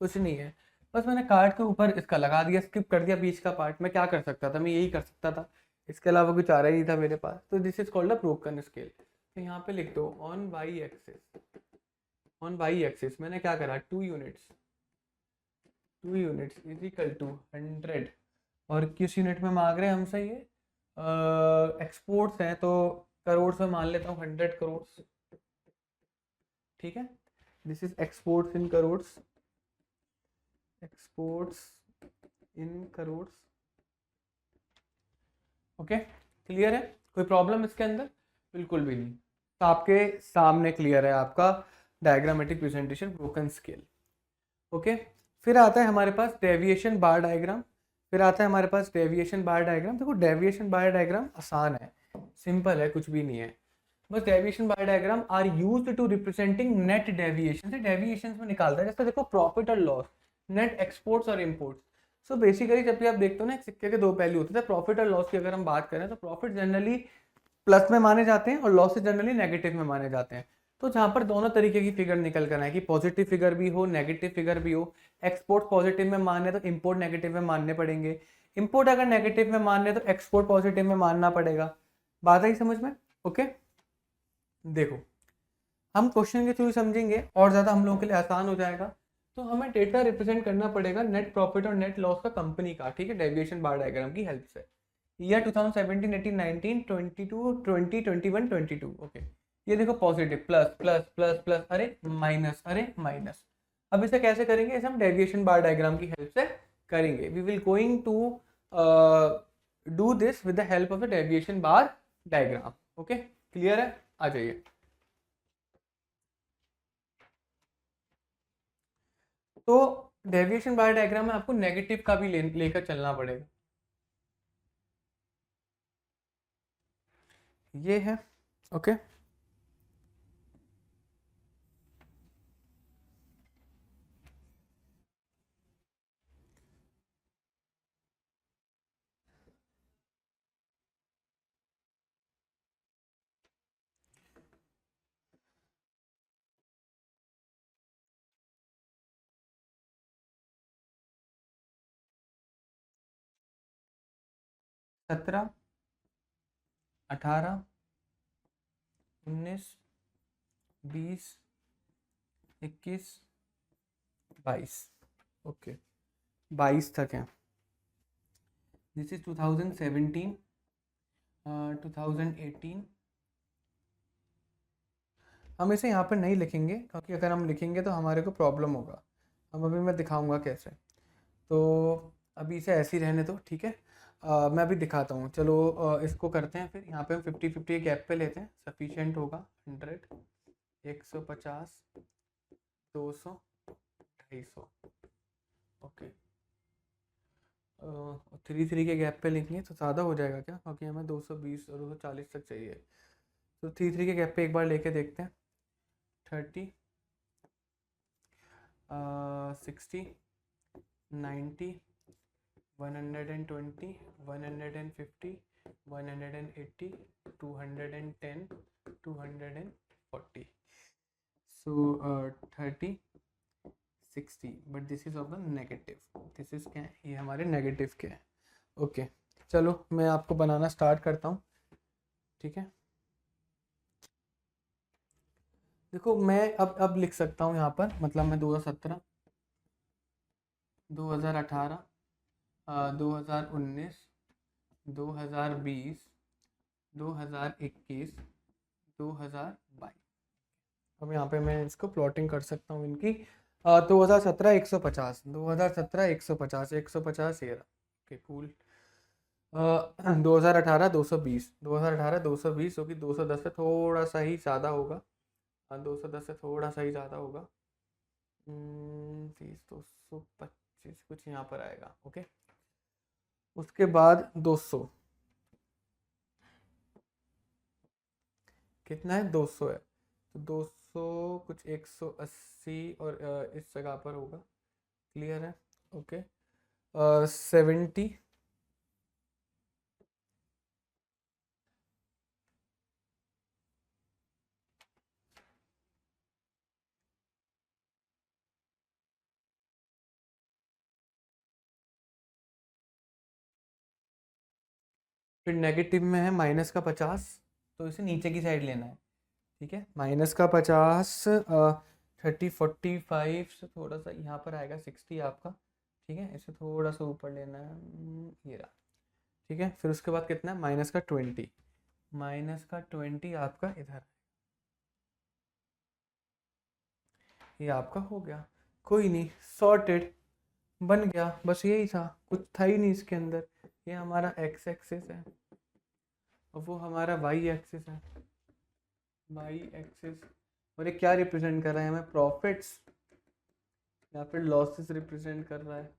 कुछ नहीं है। बस मैंने कार्ड के ऊपर इसका लगा दिया, स्किप कर दिया बीच का पार्ट। मैं क्या कर सकता था, मैं यही कर सकता था, इसके अलावा कुछ आ रहा ही नहीं था मेरे पास। तो this is called a broken scale. तो यहाँ पे लिख दो on Y axis, on Y axis मैंने क्या करा, 2 units, 2 units is equal to 100। और किस यूनिट में मांग रहे हैं हमसे ये, एक्सपोर्ट्स हैं, तो करोड़ में मान लेता हूँ 100 करोड़। ठीक है, this is exports in crore, exports in crore. Okay, clear है, कोई प्रॉब्लम इसके अंदर, बिल्कुल भी नहीं। तो आपके सामने क्लियर है आपका diagrammatic presentation broken scale. Okay, फिर आता है हमारे पास डेविएशन बार डायग्राम। फिर आता है हमारे पास डेविएशन बार डायग्राम। देखो डेविएशन बार डायग्राम आसान है, सिंपल है, कुछ भी नहीं है। बस deviation bar diagram are used to representing net deviation, से डेविएशन में निकालता है। जैसे देखो प्रॉफिट और लॉस, नेट एक्सपोर्ट्स और इम्पोर्ट्स। सो बेसिकली जब भी आप देखते हो ना, एक सिक्के के दो पहलू होते हैं। प्रॉफिट और लॉस की अगर हम बात करें तो प्रॉफिट जनरली प्लस में माने जाते हैं और लॉसेस जनरली नेगेटिव में माने जाते हैं। तो जहाँ पर दोनों तरीके की फिगर निकल कर आए कि पॉजिटिव फिगर भी हो, नेगेटिव फिगर भी हो। एक्सपोर्ट पॉजिटिव में मानने तो इंपोर्ट नेगेटिव में मानने पड़ेंगे, इंपोर्ट अगर नेगेटिव में मानने तो एक्सपोर्ट पॉजिटिव में मानना पड़ेगा। बात आई समझ में? ओके, देखो हम क्वेश्चन के थ्रू समझेंगे और ज़्यादा हम लोगों के लिए आसान हो जाएगा। तो हमें डेटा रिप्रेजेंट करना पड़ेगा नेट प्रॉफिट और नेट लॉस का कंपनी का, ठीक है, डेविएशन बार डायग्राम की हेल्प से। ईयर 2017, 18, 19, 22, 20, 21, 22। ओके, ये देखो positive, plus plus plus plus, अरे माइनस, अरे माइनस। अब इसे कैसे करेंगे? इसे हम डेविएशन बार डायग्राम की हेल्प से करेंगे। We will going to do this with the help of the deviation bar diagram. Okay, clear है? आ जाइए। तो डेविएशन बार डायग्राम में आपको नेगेटिव का भी लेकर चलना पड़ेगा। ये है, ओके। 17, 18, 19, 20, 21, 22। ओके, 22 तक है। This is 2017, 2018। हम इसे यहाँ पर नहीं लिखेंगे क्योंकि अगर हम लिखेंगे तो हमारे को प्रॉब्लम होगा। हम अभी मैं दिखाऊंगा कैसे। तो अभी इसे ऐसे ही रहने दो, ठीक है। मैं अभी दिखाता हूँ। चलो इसको करते हैं फिर। यहाँ पे हम 50-50 गैप पे लेते हैं, सफिशिएंट होगा। 100, 150, 200, 250। ओके, 3 के गैप पे लिखेंगे तो ज़्यादा हो जाएगा क्या? क्योंकि हमें 220 और 240 तक चाहिए। तो 3 के गैप पे एक बार लेके देखते हैं। 30, 60, 90, 120, 150, 180, 210, 240। So 30, 60, but this is of the negative. This is क्या है? ये हमारे नेगेटिव के हैं। ओके, चलो मैं आपको बनाना स्टार्ट करता हूँ, ठीक है। देखो मैं अब लिख सकता हूँ यहाँ पर, मतलब मैं 2017, 2018, 2019, 2020, 2021, 2022। अब यहाँ पे मैं इसको प्लॉटिंग कर सकता हूँ इनकी। 2017 150, 2017 150, 150 ये रहा। Okay cool. 2018 220, 2018 220 होगी। 210 से थोड़ा सा ही ज़्यादा होगा। 210 से थोड़ा सा ही ज़्यादा होगा। 30, 225 कुछ यहाँ पर आएगा। ओके, उसके बाद 200, कितना है? 200 है। तो 200 कुछ 180 और इस जगह पर होगा। क्लियर है? ओके, 70, फिर नेगेटिव में है माइनस का 50, तो इसे नीचे की साइड लेना है, ठीक है। माइनस का 50, 30, 45 से थोड़ा सा यहाँ पर आएगा 60 आपका, ठीक है। इसे थोड़ा सा ऊपर लेना है, ये रहा, ठीक है। फिर उसके बाद कितना है? माइनस का 20, माइनस का 20 आपका इधर, ये आपका हो गया। कोई नहीं, सॉर्टेड, बन गया। बस यही था, कुछ था ही नहीं इसके अंदर। ये हमारा एक्स एक्सिस है और वो हमारा वाई एक्सिस है। वाई एक्सिस, और ये क्या रिप्रेजेंट कर रहा है? हमें प्रॉफिट्स या फिर लॉसेस रिप्रेजेंट कर रहा है।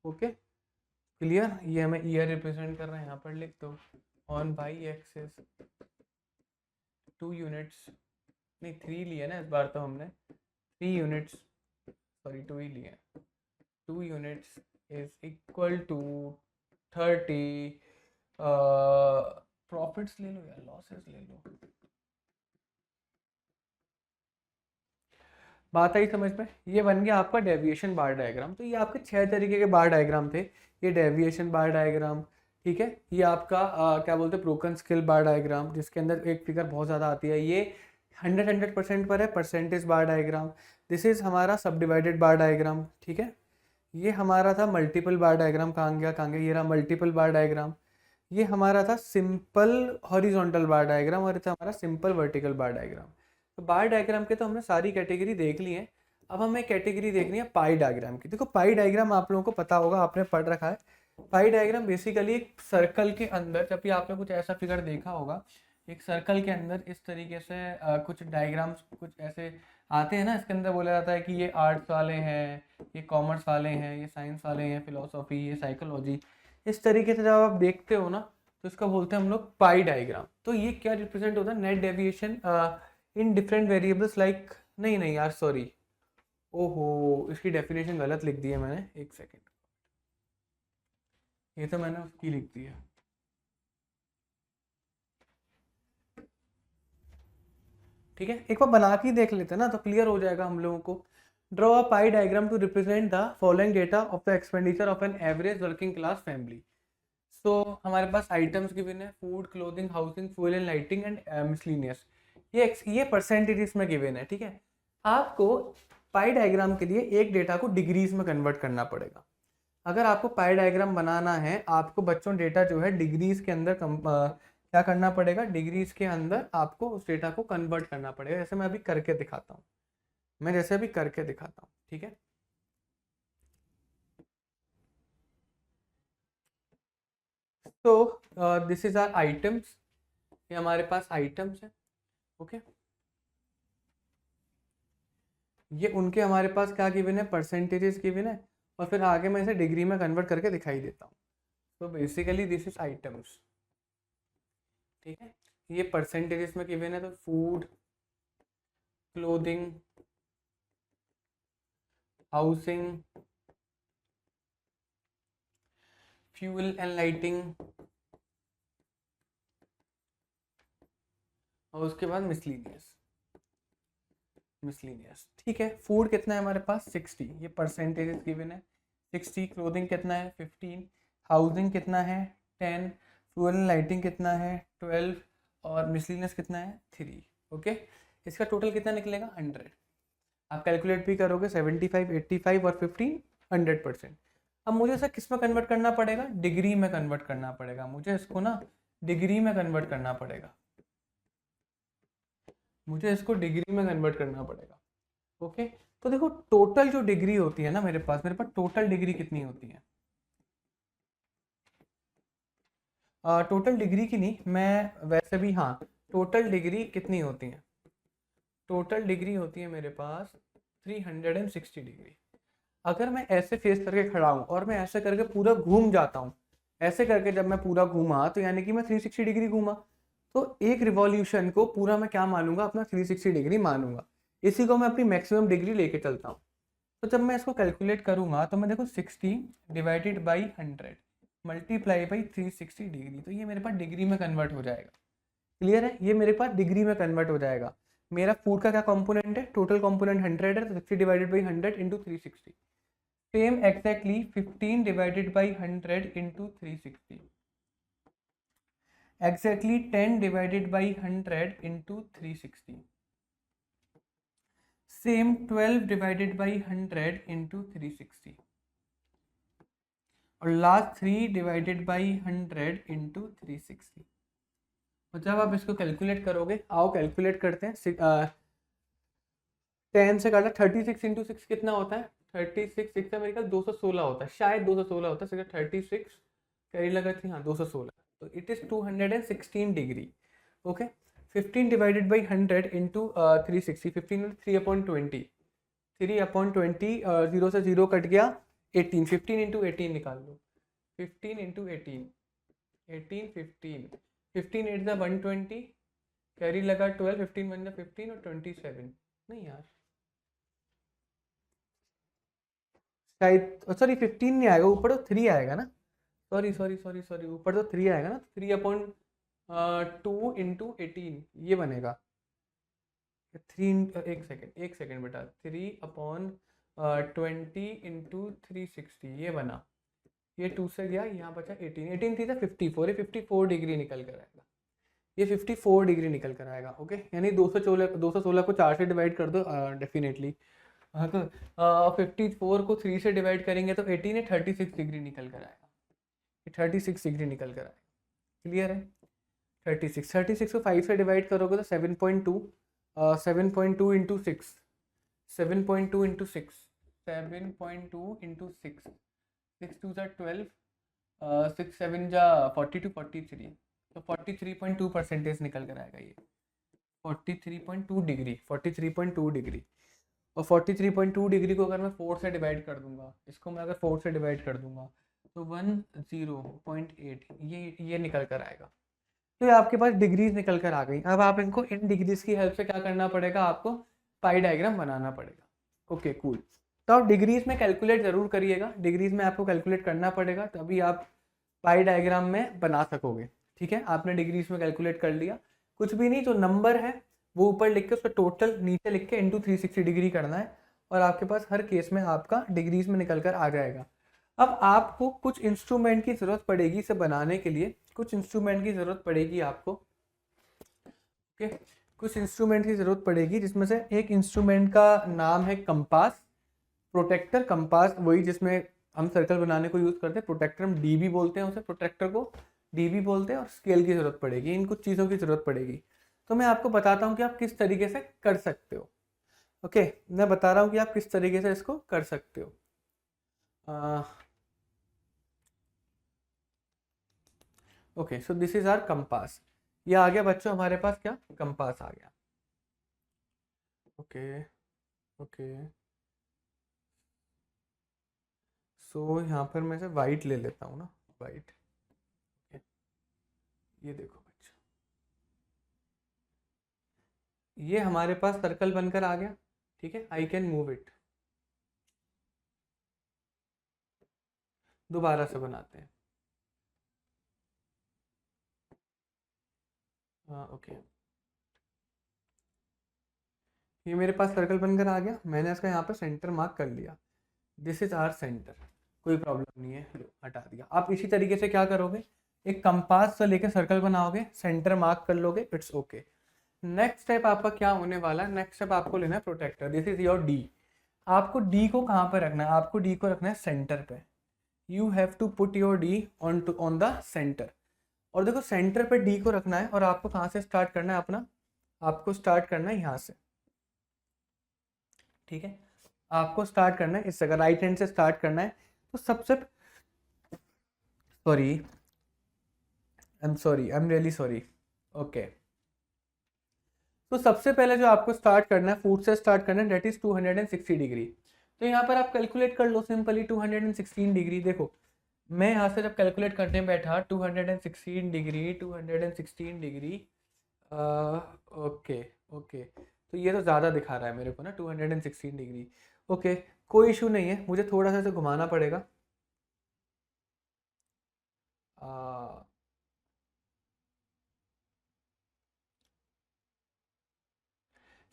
Okay, clear? ये हमें ईयर रिप्रेजेंट कर रहा है, यहाँ पर लिख दो। ऑन वाई एक्सिस 2 यूनिट्स, नहीं 3 लिए ना इस बार तो हमने 3 यूनिट्स, सॉरी 2 ही लिए। 2 units is equal to 30, profits ले लो या लॉसेस ले लो, बात आई समझ में। ये बन गया आपका डेविएशन बार डायग्राम। तो ये आपके 6 तरीके के बार डायग्राम थे। ये डेविएशन बार डायग्राम, ठीक है। ये आपका क्या बोलते हैं, ब्रोकन स्केल बार डायग्राम, जिसके अंदर एक फिगर बहुत ज़्यादा आती है। ये 100% पर है, percentage bar diagram. This is हमारा सब डिवाइडेड बार डायग्राम, ठीक है। ये हमारा था मल्टीपल बार डायग्राम, कहाँ गया कहाँ गया, ये रहा मल्टीपल बार डायग्राम। ये हमारा था सिंपल हॉरिजॉन्टल बार डायग्राम, और ये था हमारा सिंपल वर्टिकल बार डायग्राम। तो बार डायग्राम के तो हमने सारी कैटेगरी देख ली है। अब हमें कैटेगरी देखनी है पाई डायग्राम की। देखो पाई डायग्राम आप लोगों को पता होगा, आपने पढ़ रखा है। पाई डायग्राम बेसिकली एक सर्कल के अंदर, जब भी आपने कुछ ऐसा फिगर देखा होगा, एक सर्कल के अंदर इस तरीके से कुछ डायग्राम्स कुछ ऐसे आते हैं ना। इसके अंदर बोला जाता है कि ये आर्ट्स वाले हैं, ये कॉमर्स वाले हैं, ये साइंस वाले हैं, फिलोसॉफी, ये साइकोलॉजी। इस तरीके से जब आप देखते हो ना, तो इसका बोलते हैं हम लोग पाई डायग्राम। तो ये क्या रिप्रेजेंट होता है, net deviation in different variables like, नहीं नहीं यार सॉरी, ओहो इसकी डेफिनेशन गलत लिख दी है मैंने, एक सेकेंड, ये तो मैंने उसकी लिख दी है। ठीक है, एक बार बना के ही देख लेते हैं ना, तो क्लियर हो जाएगा हम लोगों को। Draw a pie diagram to represent the following data of the expenditure of an average working class family. So हमारे पास आइटम्स गिवन है, food, clothing, housing, fuel and lighting and miscellaneous. ये परसेंटेज में गिवन है, ठीक है। आपको पाई diagram के लिए एक डेटा को डिग्रीज में कन्वर्ट करना पड़ेगा। अगर आपको पाई डायग्राम बनाना है, आपको बच्चों डेटा जो है डिग्रीज के अंदर क्या करना पड़ेगा, डिग्रीज के अंदर आपको उस डेटा को कन्वर्ट करना पड़ेगा। जैसे मैं अभी करके दिखाता हूँ, ठीक है। तो दिस इज आर आइटम्स, ये हमारे पास आइटम्स है, ओके। ये उनके हमारे पास क्या गिवन है, परसेंटेजेस गिवन है, और फिर आगे मैं इसे डिग्री में कन्वर्ट करके दिखाई देता हूँ। तो बेसिकली दिस इज आइटम्स, ठीक है। ये परसेंटेजेस में गिवन है, तो food, clothing, housing, fuel and lighting, और उसके बाद मिसलीनियस, ठीक है। फूड कितना है हमारे पास 60, ये परसेंटेजेस गिवन है 60। क्लोथिंग कितना है 15, हाउसिंग कितना है 10, फ्यूल एंड लाइटिंग कितना है 12, और मिसलीनियस कितना है 3, ओके। इसका टोटल कितना निकलेगा 100। आप कैलकुलेट भी करोगे 75, 85 और 15, 100%। अब मुझे इसे किस में कन्वर्ट करना पड़ेगा, डिग्री में कन्वर्ट करना पड़ेगा। मुझे इसको ना डिग्री में कन्वर्ट करना पड़ेगा, ओके। तो देखो टोटल जो डिग्री होती है ना मेरे पास टोटल डिग्री कितनी होती है, टोटल डिग्री की नहीं, मैं वैसे भी, हाँ, टोटल डिग्री कितनी होती है, टोटल डिग्री होती है मेरे पास 360 डिग्री। अगर मैं ऐसे फेस करके खड़ा हूँ और मैं ऐसे करके पूरा घूम जाता हूँ, ऐसे करके जब मैं पूरा घूमा तो यानी कि मैं 360 डिग्री घूमा। तो एक रिवॉल्यूशन को पूरा मैं क्या मानूंगा, अपना 360 डिग्री मानूंगा। इसी को मैं अपनी मैक्सिमम डिग्री लेके चलता हूँ। तो जब मैं इसको कैलकुलेट करूंगा तो मैं देखो 60 divided by 100 multiply by 360 degree, तो ये मेरे पास डिग्री में कन्वर्ट हो जाएगा। क्लियर है, ये मेरे पास डिग्री में कन्वर्ट हो जाएगा। मेरा फूड का क्या कंपोनेंट है, टोटल कंपोनेंट 100 है, तो 60 divided by 100 into 360। Same exactly 15 divided by 100 into 360, exactly 10 divided by 100 into 360, same 12 divided by 100 into 360, और लास्ट 3 डिवाइडेड बाई 100 इंटू 360। और जब आप इसको कैलकुलेट करोगे, आओ कैलकुलेट करते हैं। 10 से काटा 36 इंटू 6 कितना होता है, 36 6 से मेरे ख्याल 216 होता है, शायद 216 होता है, 36 कैरी लगा थी, हाँ 216। तो it is 216 degree, okay. 15 divided by 100 into 360, 15 3/20, 3/20, 0 से 0 कट गया 18, 15 इंटू 18 निकाल लो, 15 इंटू 18, 18 15, 15 8 द 120, कैरी लगा 12, 15 1 द 15 और 27, नहीं यार शायद सॉरी 15 नहीं आएगा, ऊपर तो 3 आएगा ना, सॉरी सॉरी सॉरी सॉरी, ऊपर तो 3 आएगा ना, 3/2 × 18 ये बनेगा। 1 सेकेंड बेटा, 3/20 × 360 ये बना, ये 2 से गया, यहाँ बचा 18, 18 थी 54, ये 54 डिग्री निकल कर आएगा, ये 54 डिग्री निकल कर आएगा। ओके, यानी 216 को 4 से डिवाइड कर दो डेफिनेटली। हाँ तो 54 को 3 से डिवाइड करेंगे तो 18 है, 36 डिग्री निकल कर आएगा, 36 डिग्री निकल कर आएगा। क्लियर है? 36 को 5 से डिवाइड करोगे तो 7.2, 7.2 इंटू 6, 7.2 इंटू 6, 7.2 इंटू 6, 6 2 ज़ा 12, 6 7 ज़ा 42, 43, तो 43.2% निकल कर आएगा ये, 43.2 डिग्री, 43.2 डिग्री। और 43.2 डिग्री को अगर मैं 4 से डिवाइड कर दूंगा, इसको मैं अगर 4 से डिवाइड कर दूंगा तो 10.8 ये निकल कर आएगा। तो ये आपके पास डिग्रीज निकल कर आ गई। अब आप इनको इन डिग्रीज की हेल्प से क्या करना पड़ेगा, आपको पाई डायग्राम बनाना पड़ेगा। Okay cool. तो आप डिग्रीज में कैलकुलेट जरूर करिएगा, डिग्रीज में आपको कैलकुलेट करना पड़ेगा तभी आप पाई डायग्राम में बना सकोगे। ठीक है, आपने डिग्रीज में कैलकुलेट कर लिया, कुछ भी नहीं, जो नंबर है वो ऊपर लिख के उसका टोटल नीचे लिख के इंटू 360 डिग्री करना है, और आपके पास हर केस में आपका डिग्रीज में निकल कर आ जाएगा। अब आपको कुछ इंस्ट्रूमेंट की जरूरत पड़ेगी इसे बनाने के लिए, कुछ इंस्ट्रूमेंट की जरूरत पड़ेगी आपको। ओके, कुछ इंस्ट्रूमेंट की जरूरत पड़ेगी, जिसमें से एक इंस्ट्रूमेंट का नाम है कंपास, प्रोटेक्टर। कंपास वही जिसमें हम सर्कल बनाने को यूज करते हैं, प्रोटेक्टर हम डीबी बोलते हैं उसे, प्रोटेक्टर को डीबी बोलते हैं। और स्केल की जरूरत पड़ेगी, इन कुछ चीज़ों की जरूरत पड़ेगी। तो मैं आपको बताता हूँ कि आप किस तरीके से कर सकते हो। ओके, मैं बता रहा हूँ कि आप किस तरीके से इसको कर सकते हो। Okay, so this is our compass. ये आ गया बच्चों हमारे पास, क्या कंपास आ गया। ओके ओके, सो यहाँ पर मैं से वाइट ले लेता हूँ ना, वाइट। ये देखो बच्चों, ये हमारे पास सर्कल बनकर आ गया। ठीक है, आई कैन मूव इट। दोबारा से बनाते हैं। ओके, ये मेरे पास सर्कल बनकर आ गया, मैंने इसका यहाँ पर सेंटर मार्क कर लिया। दिस इज आर सेंटर, कोई प्रॉब्लम नहीं है, लो हटा दिया। आप इसी तरीके से क्या करोगे, एक कंपास से लेकर सर्कल बनाओगे, सेंटर मार्क कर लोगे, इट्स ओके। नेक्स्ट स्टेप आपका क्या होने वाला है, नेक्स्ट स्टेप आपको लेना है protractor. This is your D. आपको डी को कहाँ पर रखना है, आपको डी को रखना है सेंटर पे। You have to put your D on the centre. और देखो सेंटर पे डी को रखना है, और आपको कहाँ से स्टार्ट करना है अपना, आपको स्टार्ट करना है यहाँ से। ठीक है, आपको स्टार्ट करना है इस जगह, राइट हैंड से स्टार्ट करना है। तो सबसे sorry, I am really sorry. Okay, तो सबसे पहले जो आपको स्टार्ट करना है, फूट से स्टार्ट करना है, डेट इज 260 डिग्री। तो यहाँ पर आप कैलकुलेट कर लो सिंपली 216 डिग्री। देखो मैं यहाँ से जब कैलकुलेट करने बैठा 216 डिग्री, 216 डिग्री, ओके ओके, तो ये तो ज़्यादा दिखा रहा है मेरे को ना 216 डिग्री। ओके, कोई इशू नहीं है, मुझे थोड़ा सा इसे घुमाना पड़ेगा।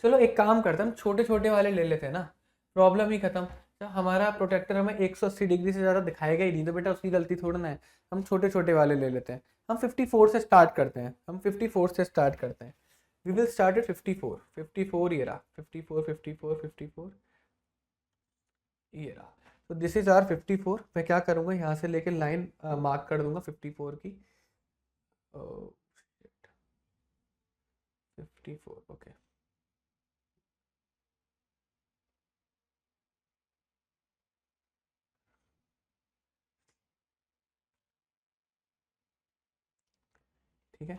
चलो एक काम करते हैं, हम छोटे छोटे वाले ले लेते हैं ना, प्रॉब्लम ही खत्म। तो हमारा प्रोटेक्टर हमें 180 डिग्री से ज़्यादा दिखाएगा ही नहीं, तो बेटा उसकी गलती थोड़ा ना है, हम छोटे छोटे वाले ले लेते हैं। हम 54 से स्टार्ट करते हैं, हम 54 से स्टार्ट करते हैं। वी विल स्टार्ट एट 54, 54 ये रहा, 54 54 54 ये रहा। तो दिस इज आर 54। मैं क्या करूँगा, यहाँ से लेके लाइन मार्क कर दूंगा 54 की। 54 ओके, ठीक है,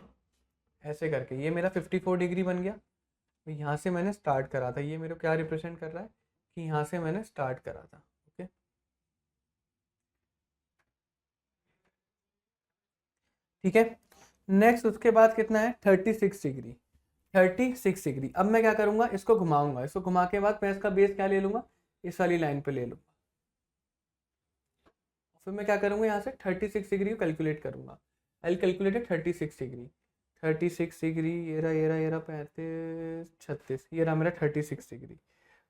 ऐसे करके ये मेरा 54 डिग्री बन गया। तो यहाँ से मैंने स्टार्ट करा था, ये मेरे को क्या रिप्रेजेंट कर रहा है कि यहाँ से मैंने स्टार्ट करा था। ओके, ठीक है, नेक्स्ट उसके बाद कितना है 36 डिग्री, 36 डिग्री। अब मैं क्या करूँगा, इसको घुमाऊंगा, इसको घुमा के बाद मैं इसका बेस क्या ले लूँगा, इस वाली लाइन पे ले लूँगा। फिर मैं क्या करूँगा, यहाँ से 36 डिग्री को कैलकुलेट करूँगा। आई कैलकुलेट 36 डिग्री, 36 डिग्री, ये रहा 35 36, ये रहा मेरा 36 डिग्री।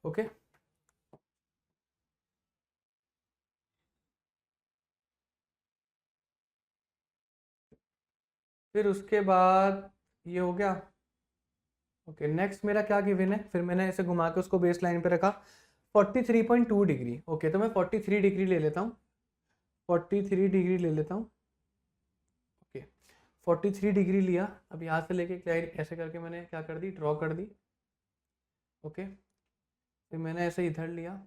ओके, फिर उसके बाद ये हो गया। ओके, नेक्स्ट मेरा क्या गिवन है, फिर मैंने ऐसे घुमा के उसको बेस लाइन पे रखा 43.2 डिग्री। ओके, तो मैं 43 डिग्री ले लेता हूँ, 43 डिग्री ले लेता हूँ। ओके, 43 डिग्री लिया। अब यहाँ से लेके एक लाइन ऐसे करके मैंने क्या कर दी, ड्रॉ कर दी। ओके, फिर मैंने ऐसे इधर लिया,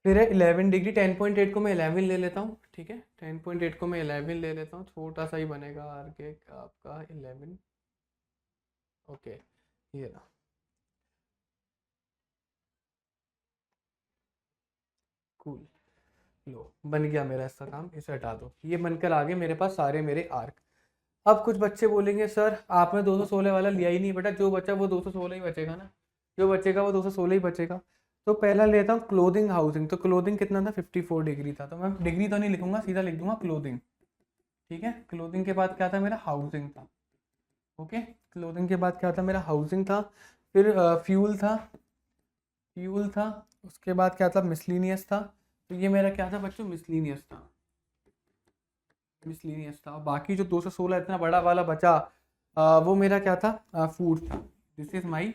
फिर है 11 डिग्री, 10.8 को मैं 11 ले लेता हूँ। ठीक है, 10.8 को मैं 11 ले लेता हूँ, छोटा सा ही बनेगा आगे आपका 11। ओके, ये रहा। कूल, लो बन गया मेरा इसका काम, इसे हटा दो। ये बनकर आ गए मेरे पास सारे मेरे आर्क। अब कुछ बच्चे बोलेंगे सर आपने 216 वाला लिया ही नहीं। बेटा जो बच्चा वो 216 ही बचेगा ना, जो बचेगा वो 216 ही बचेगा। तो पहला लेता हूँ क्लोथिंग हाउसिंग। तो क्लोथिंग कितना था, 54 डिग्री था। तो मैं डिग्री तो नहीं लिखूंगा, सीधा लिख दूंगा क्लोथिंग। ठीक है, क्लोथिंग के बाद क्या था मेरा, हाउसिंग था। ओके, क्लोथिंग के बाद क्या था मेरा, हाउसिंग था। फिर फ्यूल था, फ्यूल था। उसके बाद क्या था, मिसलीनियस था। तो ये मेरा क्या था बच्चों, मिसलीनियस था, मिसलीनियस था। बाकी जो 216 इतना बड़ा वाला बचा वो मेरा क्या था, फूड था। दिस इज माई,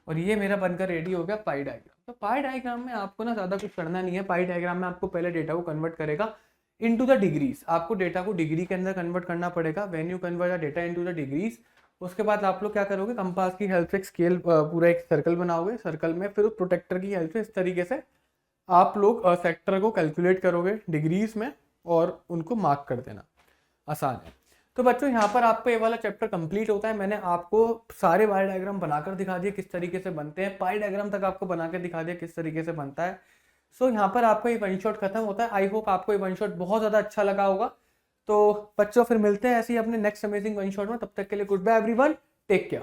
और ये मेरा बनकर रेडी हो गया पाई डायग्राम। तो पाई डायग्राम में आपको ना ज़्यादा कुछ करना नहीं है। पाई डायग्राम में आपको पहले डेटा को कन्वर्ट करेगा इनटू द डिग्रीज। आपको डेटा को डिग्री के अंदर कन्वर्ट करना पड़ेगा। When you convert the data into the degrees, उसके बाद आप लोग क्या करोगे, कंपास की हेल्प से एक स्केल, पूरा एक सर्कल बनाओगे। सर्कल में फिर उस प्रोटेक्टर की हेल्प से इस तरीके से आप लोग सेक्टर को कैलकुलेट करोगे डिग्रीज में और उनको मार्क कर देना। आसान है। तो बच्चों यहाँ पर आपको ये वाला चैप्टर कंप्लीट होता है। मैंने आपको सारे पाई डायग्राम बनाकर दिखा दिए किस तरीके से बनते हैं, पाई डायग्राम तक आपको बना के दिखा दिया किस तरीके से बनता है। सो यहाँ पर आपका ये वन शॉट खत्म होता है। आई होप आपको ये वन शॉट बहुत ज़्यादा अच्छा लगा होगा। तो बच्चों फिर मिलते हैं ऐसे ही अपने नेक्स्ट अमेजिंग वन शॉट में। तब तक के लिए goodbye everyone, take care.